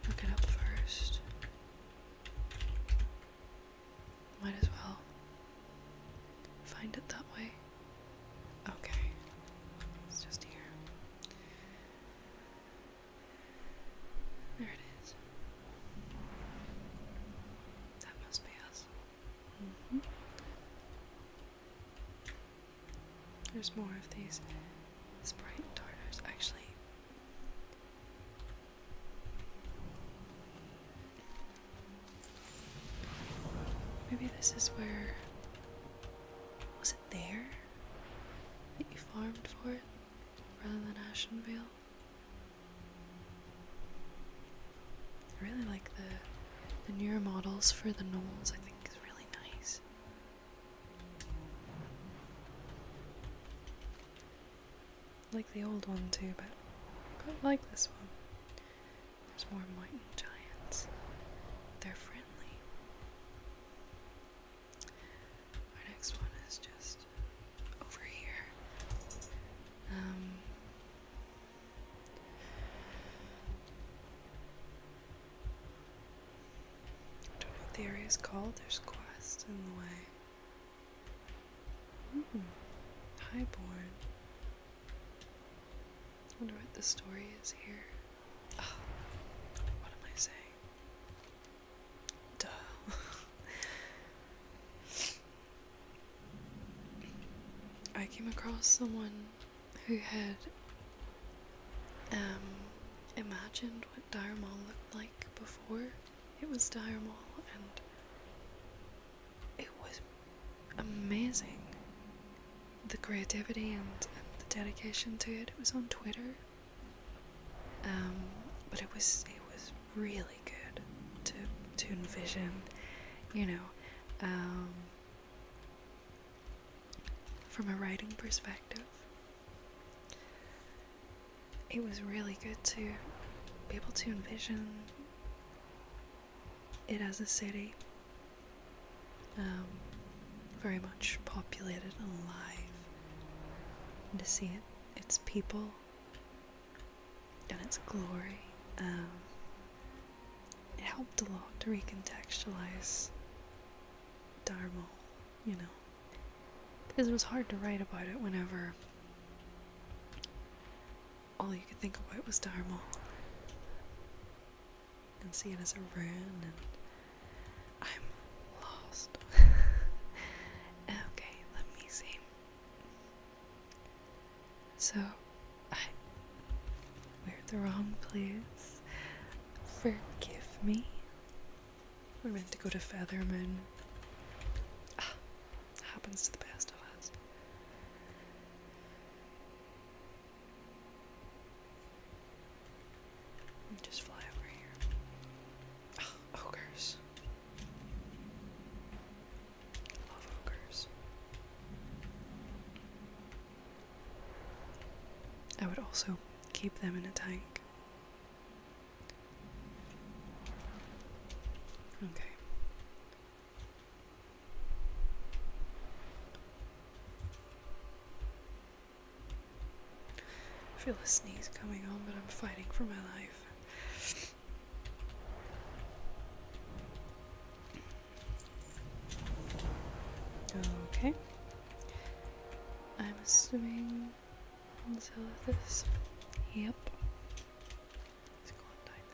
look it up first. Might as well find it that way. Okay. It's just here. There it is. That must be us. There's more of these Sprite Tartars. Actually, maybe this is where... Was it there that you farmed for it rather than Ashenvale? I really like the newer models for the gnolls. I think is really nice. I like the old one too, but I quite like this one. There's more mountain giants. They're friendly. Our next one is just over here. I don't know what the area is called. There's quests in the way. Highborn. I wonder what the story is here. Oh, what am I saying? Duh. I came across someone who had imagined what Dire Maul looked like before it was Dire Maul, and it was amazing. The creativity and the dedication to it. It was on Twitter, but it was really good to envision, you know, from a writing perspective. It was really good to be able to envision it as a city, very much populated and alive, and to see its people and its glory. It helped a lot to recontextualize Dire Maul, you know, Because it was hard to write about it whenever all you could think about was Dharma. And see it as a rune, and I'm lost. Okay, let me see. So, we're at the wrong place. Forgive me. We're meant to go to Feathermoon. Happens to the best of us. Just fly over here. Ogres. Love ogres. I would also keep them in a tank. Okay. I feel a sneeze coming on, but I'm fighting for my life. Okay. I'm assuming Zilithus. Yep. It's gone down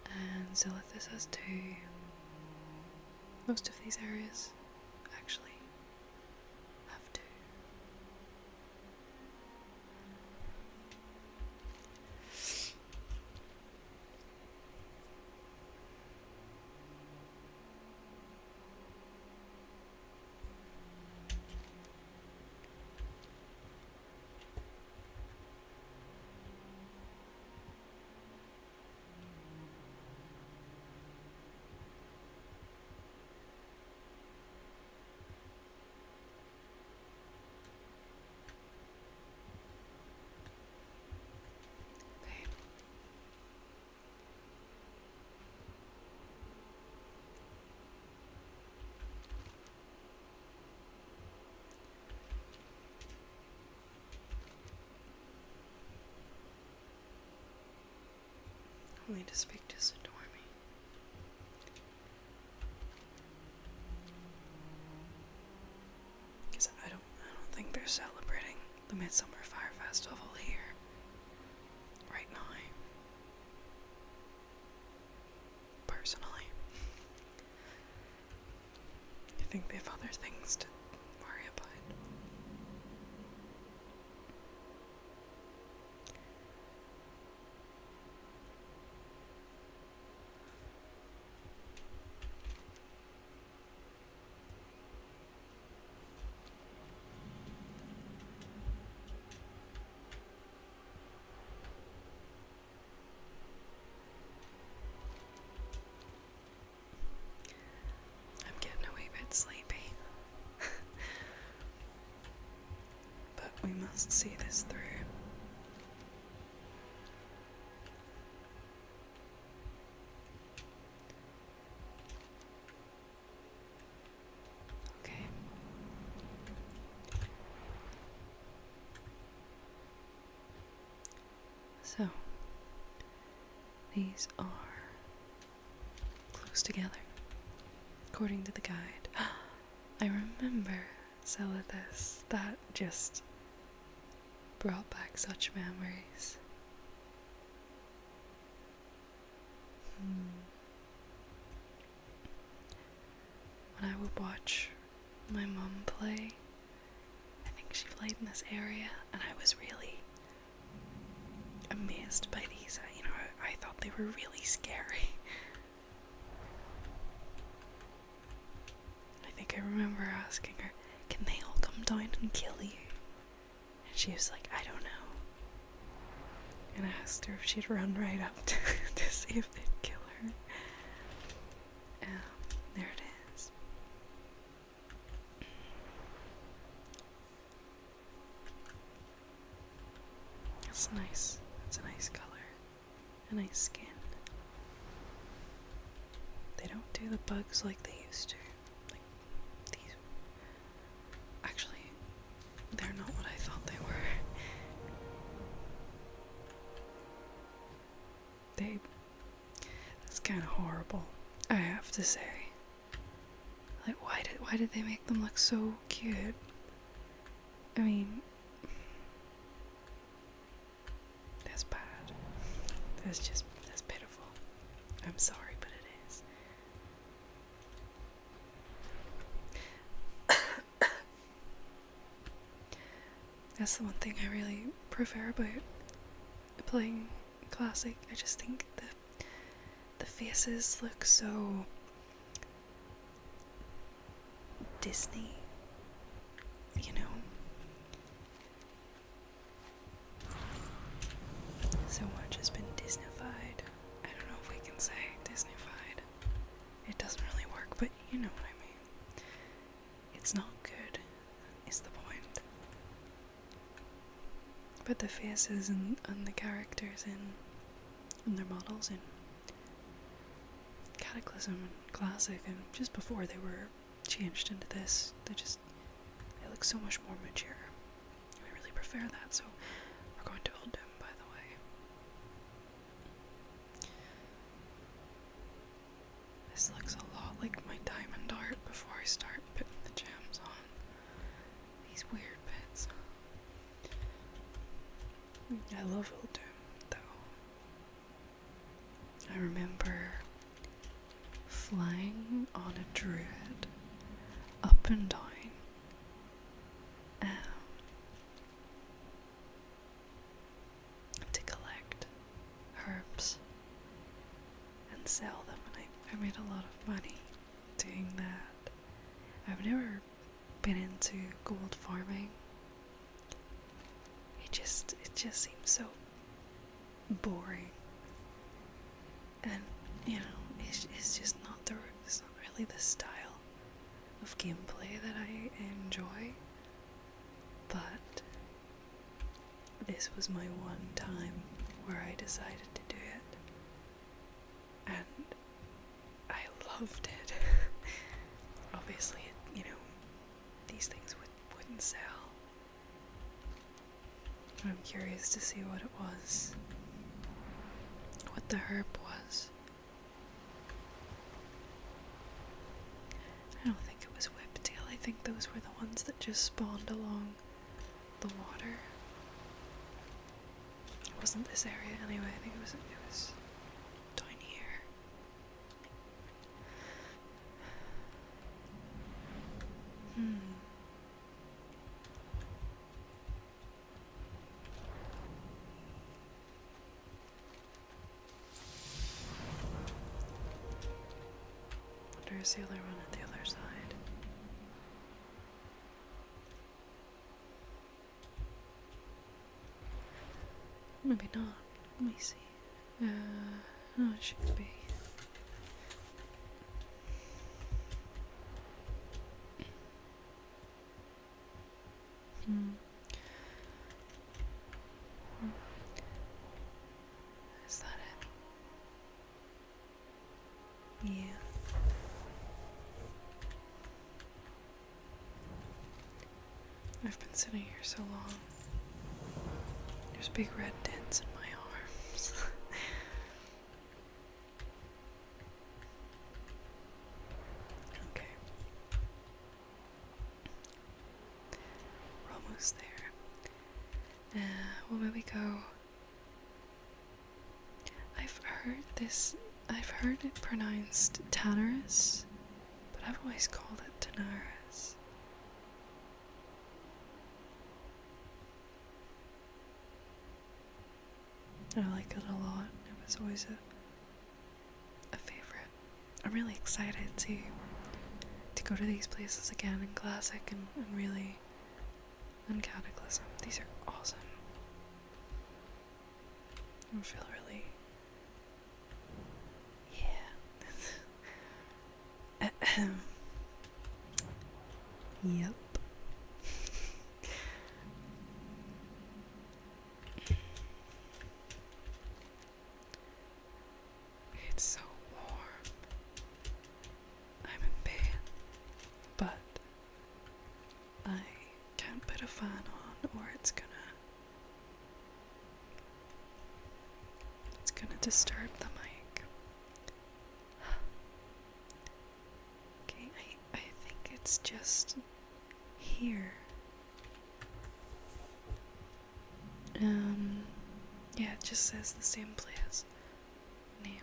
there. And Zilithus has two. Most of these areas actually have two. I need to speak to Sidormi. Because I don't think they're celebrating the Midsummer Fire Festival here right now. Personally. I think they have other things to worry about. I'm getting a wee bit sleepy. But we must see this through. Okay. So, these are close together, according to the guide. I remember Zelithus. That just brought back such memories. When I would watch my mum play, I think she played in this area, and I was really amazed by these. I thought they were really scary. I think I remember asking her, can they all come down and kill you? And she was like, I don't know. And I asked her if she'd run right up to see if they'd kill her. There it is. It's nice. It's a nice color. A nice skin. They don't do the bugs like they used to. Like these. Actually, they're not what I thought they were. That's kind of horrible, I have to say. Like, why did they make them look so cute? I mean, that's bad. That's pitiful. I'm sorry, but it is. That's the one thing I really prefer about playing classic. I just think the faces look so Disney, you know? So much has been Disneyfied. I don't know if we can say Disneyfied. It doesn't really work, but you know what I mean. It's not good, is the point. But the faces and the characters and their models in Cataclysm and Classic, and just before they were changed into this, they look so much more mature. I really prefer that, so we're going to Old Doom, by the way. This looks a lot like my diamond art before I start putting the gems on. These weird bits. I love Old Doom, though. I remember flying on a druid up and down to collect herbs and sell them, and I made a lot of money doing that. I've never been into gold farming. It just seems so boring, and you know, it's just not it's not really the style of gameplay that I enjoy. But this was my one time where I decided to do it, and I loved it. Obviously, you know, these things wouldn't sell. I'm curious to see what it was, what the herb was. I don't think it was whiptail. I think those were the ones that just spawned along the water. It wasn't this area anyway. I think it was down here. Wonder is the other one at the other side. Maybe not. Let me see. No, it should be. Is that it? Yeah. I've been sitting here so long. There's big red dents in my arms. Okay. We're almost there. We'll maybe go. I've heard it pronounced Tanaris, but I've always called it Tanaris. I like it a lot. It was always a favorite. I'm really excited to go to these places again in Classic and really in Cataclysm. These are awesome. I feel really, yeah. Yep. It's so warm. I'm in bed, but I can't put a fan on or it's gonna disturb the mic. Okay, I it's just here. Yeah, it just says the same place name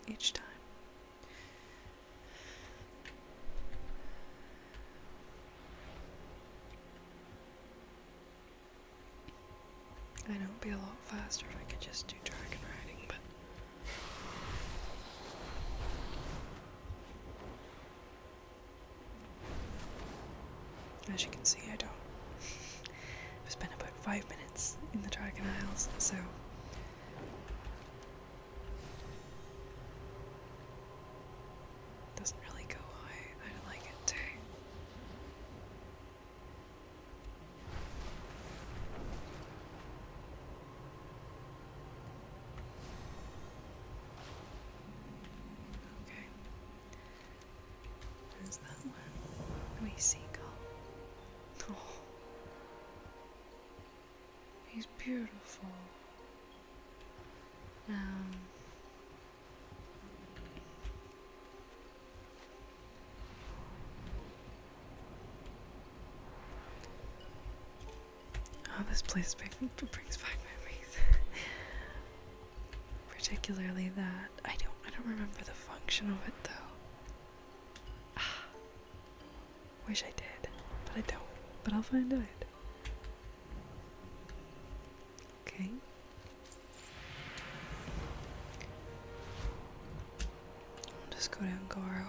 each time. I know it'd be a lot faster if I could just do dragon riding, but as you can see, I don't. I've spent about 5 minutes in the Dragon Isles, so it doesn't really go high. I like it too. Okay. There's that one. Wee seagull. Oh. He's beautiful. Oh, this place brings back memories. Particularly that I don't remember the function of it though. Wish I did, but I don't. But I'll find out. Okay. I'll just go down Goro.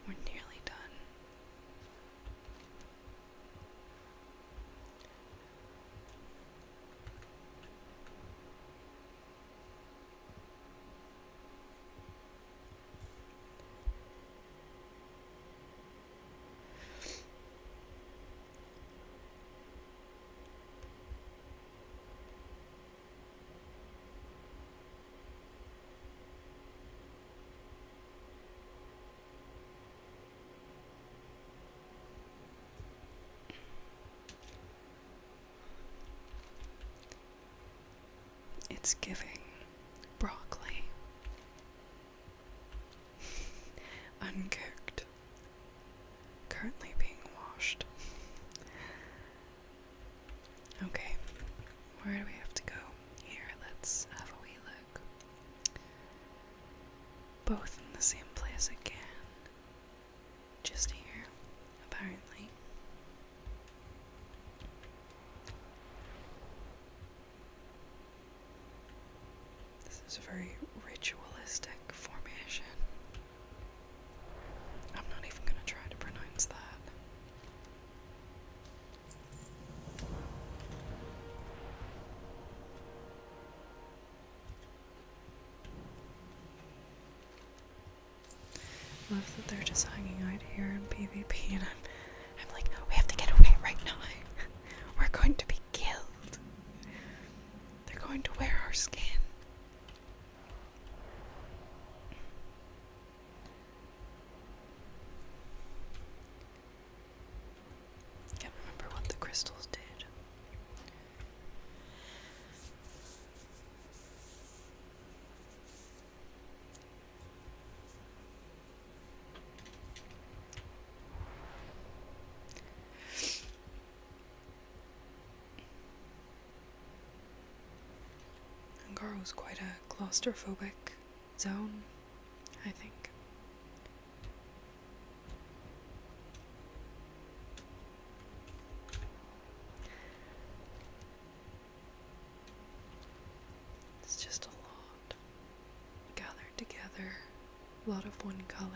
We're nearly done. It's giving broccoli. Uncooked. Currently being washed. Okay, where do we have to go? Here, let's have a wee look. Both in the same place again. Just here, apparently. This is a very ritualistic formation. I'm not even gonna try to pronounce that. Love that they're just hanging out here in PvP, and I'm like, we have to get away right now. We're going to be killed. They're going to wear our skin. Can't remember what the crystals did. Angara was quite a claustrophobic zone, I think. It's just a lot gathered together, a lot of one color.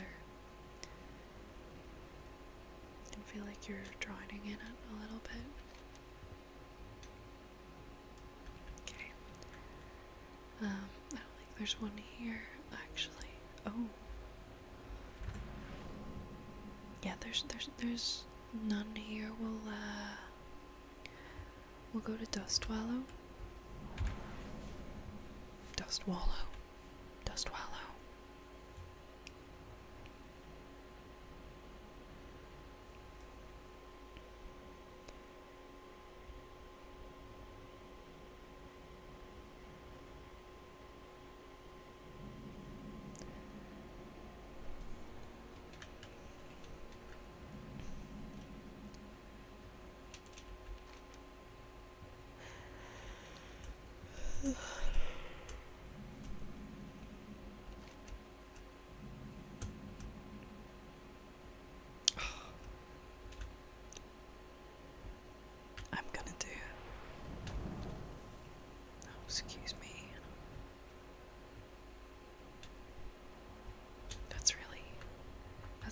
You can feel like you're drowning in it a little bit. Okay. I don't think there's one here, actually. Oh. Yeah, there's none here. We'll go to Dustwallow. Dustwallow.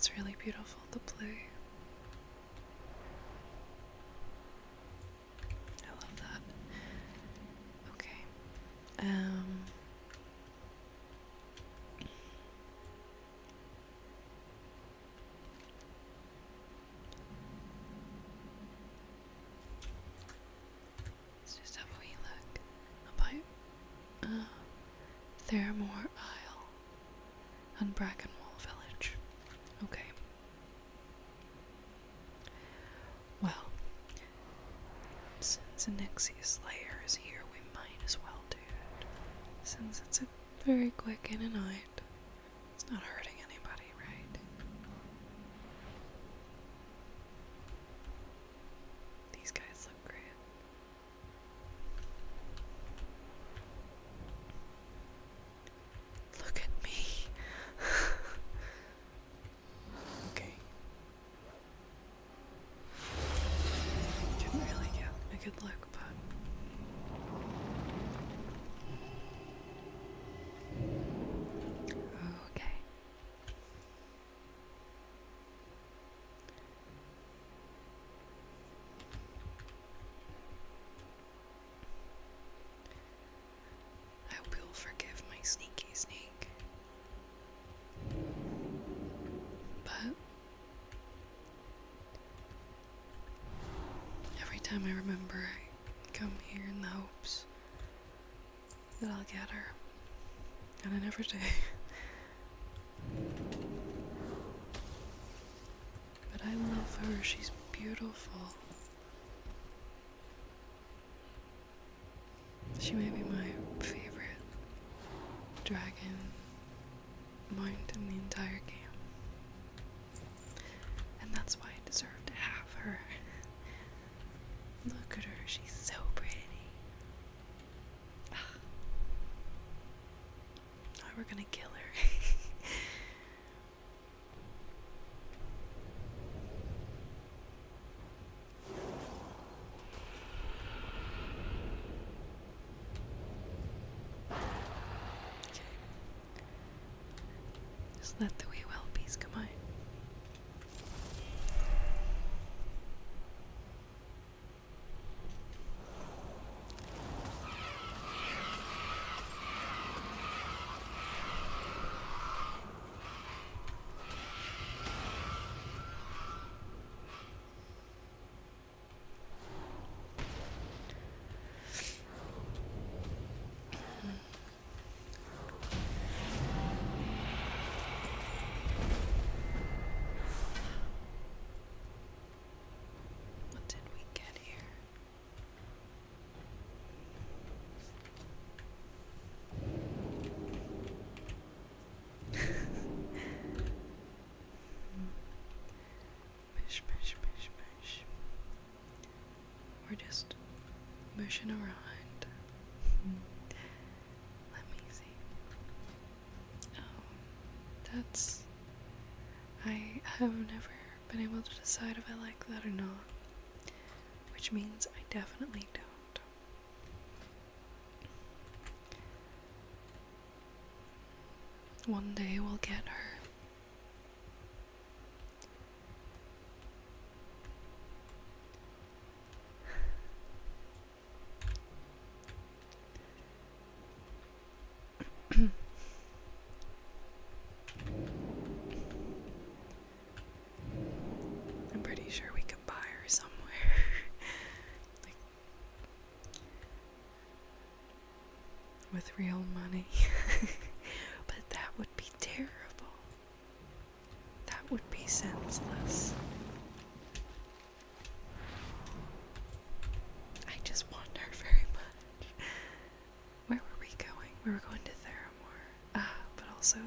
It's really beautiful, the blue. I love that. Okay. Let's just have a wee look about Theramore Isle and Brackenwall Village. Okay. Well, since Anixia's lair is here, we might as well do it. Since it's a very quick in and out. It's not hurting anybody, right? These guys look great. Look at me. Okay. Didn't really get a good look, but okay. I hope you'll forgive my sneaky sneak. But every time I remember, I come here in the hopes that I'll get her. And I never do. But I love her, she's beautiful. She may be my favorite dragon mount in the entire game. And that's why I deserve to have her. Look at her, she's so pretty. Now we're gonna kill her. Just let the wee whelpies come out. What did we get here? Mish, mish, mish, mish. We're just mushing around. Let me see. That's... I have never been able to decide if I like that or not. Which means I definitely don't. One day we'll get her. I'm pretty sure we can buy her somewhere. Like, with real money. But that would be terrible. That would be senseless. I just want her very much. Where were we going? We were going to Theramore. But also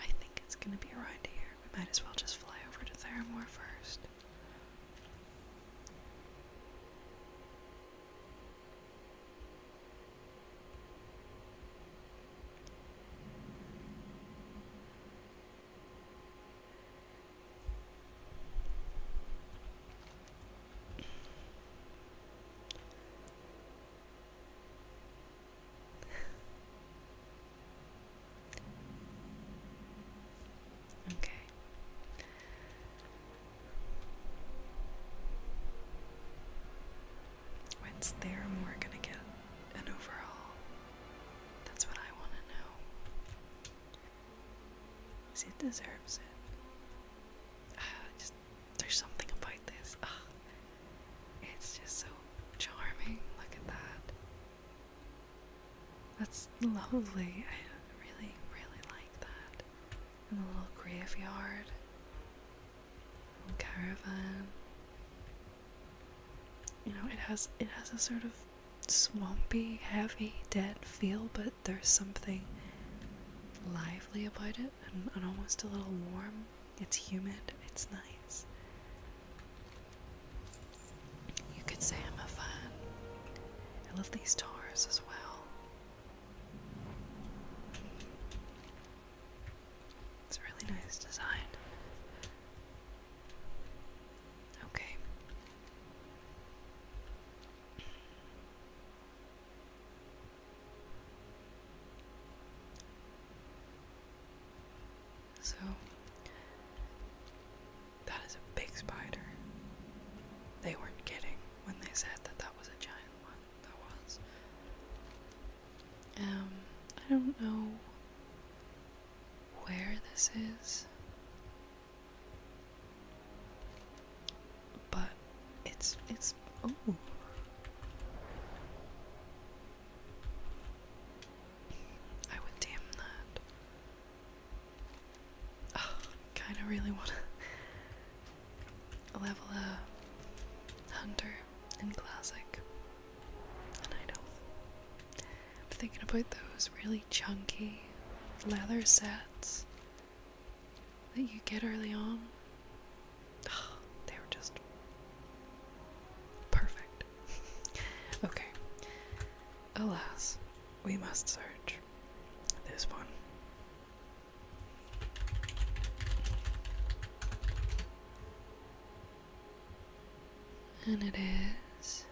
I think it's gonna be around here. We might as well just fly over to Theramore first. Okay. because it deserves it. Just, there's something about this. It's just so charming. Look at that. That's lovely. I really, really like that. And the little graveyard. Little caravan. You know, it has a sort of swampy, heavy, dead feel, but there's something lively about it and almost a little warm. It's humid, it's nice. You could say I'm a fan. I love these towers as well. It's a really nice design. Okay. So, that is a big spider. They weren't kidding when they said that that was a giant one. That was. I don't know where this is, but it's, oh. I would tame that. Oh, kinda really wanna level a hunter in classic. And I know. I'm thinking about those really chunky leather sets that you get early on. Oh, they were just perfect. Okay. Alas, we must search this one. And it is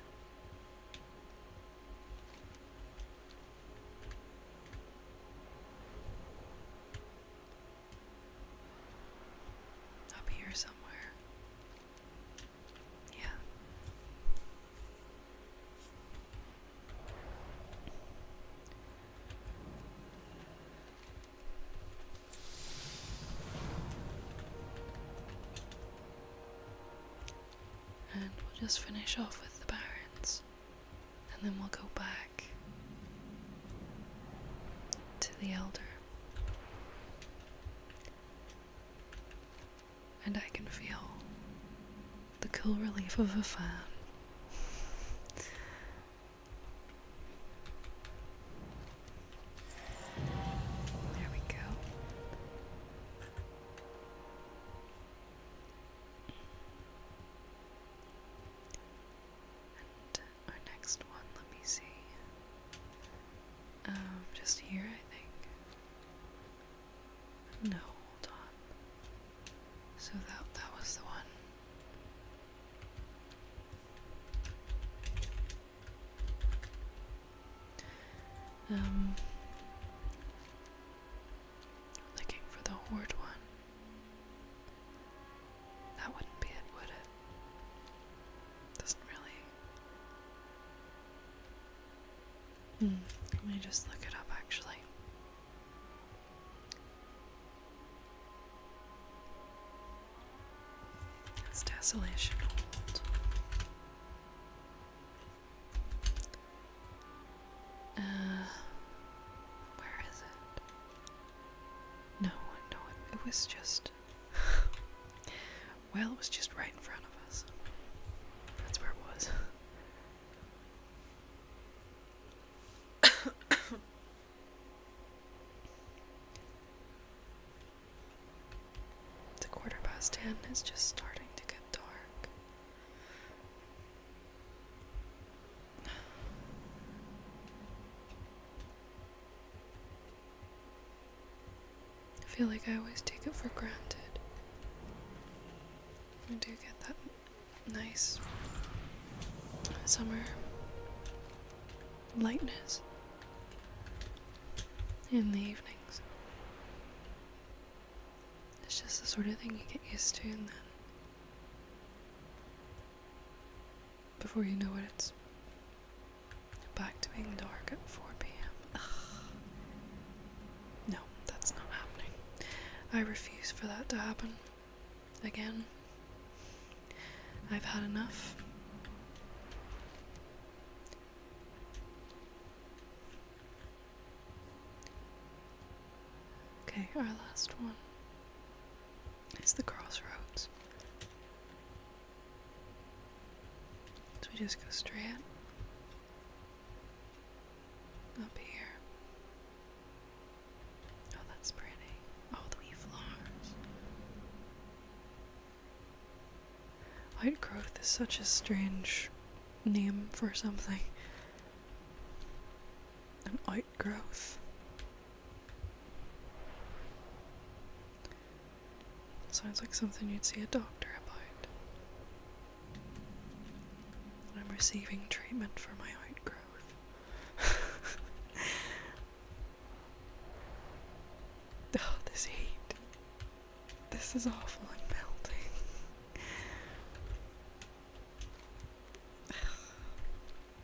up here somewhere. Yeah. And we'll just finish off with the barrens, and then we'll go back to the elder. And I can feel the cool relief of a fan. There we go. And our next one, let me see. Just here, I think. No, hold on. So that was the one. Looking for the horde one. That wouldn't be it, would it? Doesn't really. Let me just look it up actually. It's Desolation Hold. Where is it? No, it was just... well, it was just right in front of us. That's where it was. It's 10:15. It's just starting to get dark. I feel like I always take it for granted. I do get that nice summer lightness in the evenings. It's just the sort of thing you get used to, and then before you know it, it's back to being dark at 4 p.m. Ugh. No, that's not happening. I refuse for that to happen again. I've had enough. Okay, our last one is the crossroads. So we just go straight up here. Oh, that's pretty. Oh, the wee flowers. White growth is such a strange name for something. An outgrowth. Sounds like something you'd see a doctor about. I'm receiving treatment for my outgrowth. Oh, this heat. This is awful and melting.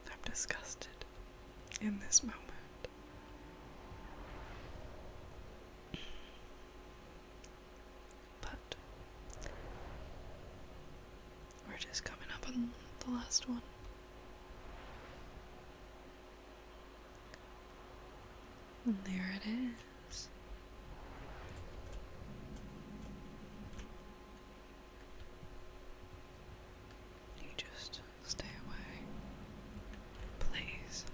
I'm disgusted in this moment. But we're just coming up on the last one. And there it is. You just stay away, please.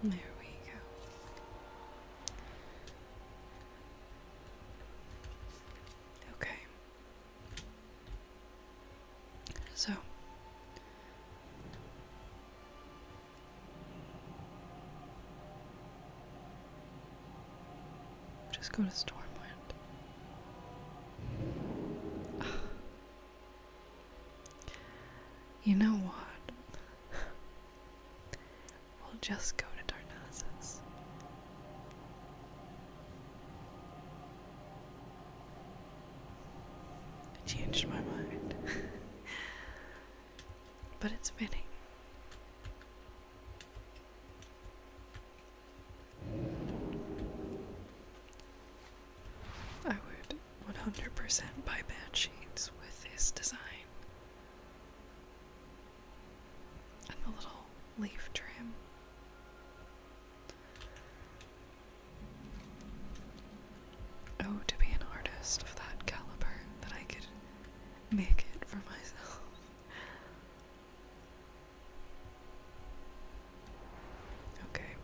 There we go. Okay. So just go to Stormwind. You know what? We'll just go to Darnassus. I changed my mind. But it's fitting. I would 100% buy bed sheets with this design. And the little leaf trim. Oh, to be an artist of that caliber, that I could make it for myself. Okay.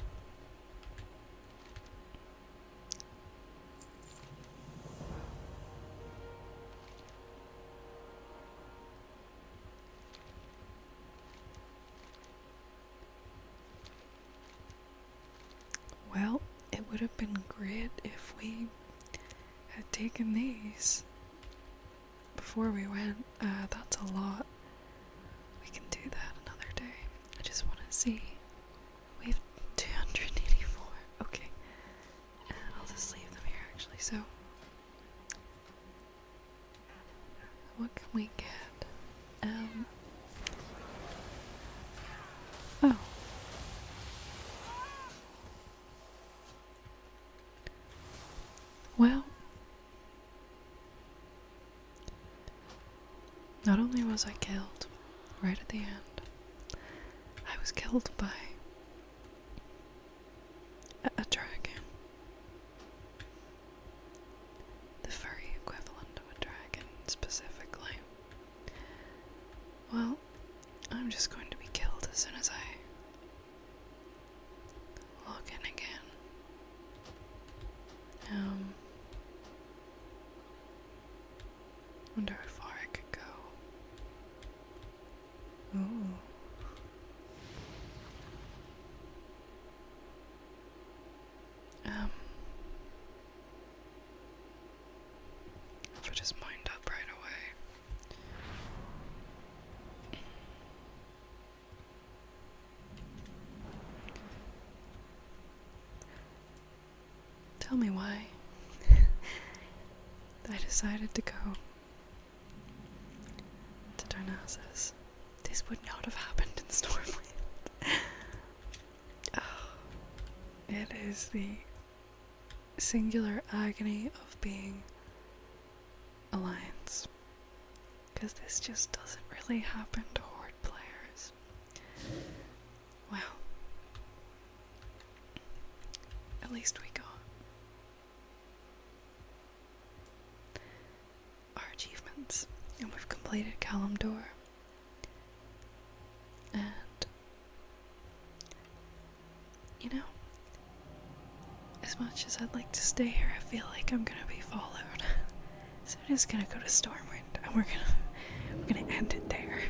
Well, it would have been great if we had taken these before we went. That's a lot. We can do that another day. I just want to see. We have 284. Okay. And I'll just leave them here actually. So, what can we get? Oh. Well, not only was I killed right at the end, I was killed by a dragon. The furry equivalent of a dragon, specifically. Well, I'm just going to be killed as soon as I log in again. Wonder how far I could go. Ooh. If I just mind up right away. Tell me why I decided to go to Darnassus. This would not have happened in Stormwind. Oh, it that is the singular agony of being Alliance. Because this just doesn't really happen to Horde players. Well, at least we got our achievements, and we've completed Kalimdor. And, you know, as much as I'd like to stay here, I feel like I'm gonna be followed. So I'm just gonna go to Stormwind, and we're gonna end it there.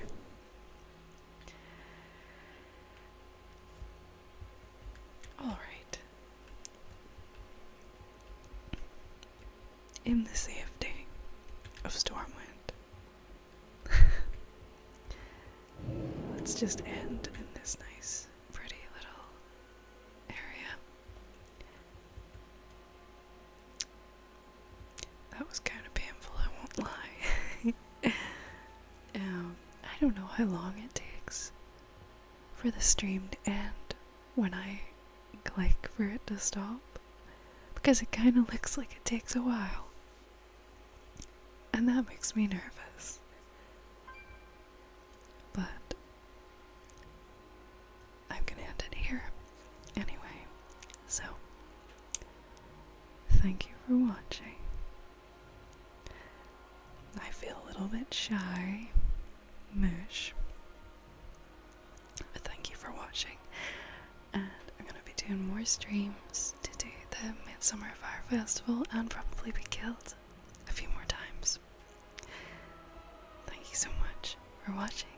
Alright. In the safety of Stormwind, let's just end in this nice, pretty little area. That was kind of painful, I won't lie. I don't know how long it takes for the stream to end when I click for it to stop, because it kind of looks like it takes a while, and that makes me nervous. But I'm gonna end it here anyway, so thank you for watching. I feel a little bit shy, mush, but thank you for watching, and I'm gonna be doing more streams to do the Midsummer Fire Festival and probably be killed a few more times. Thank you so much for watching.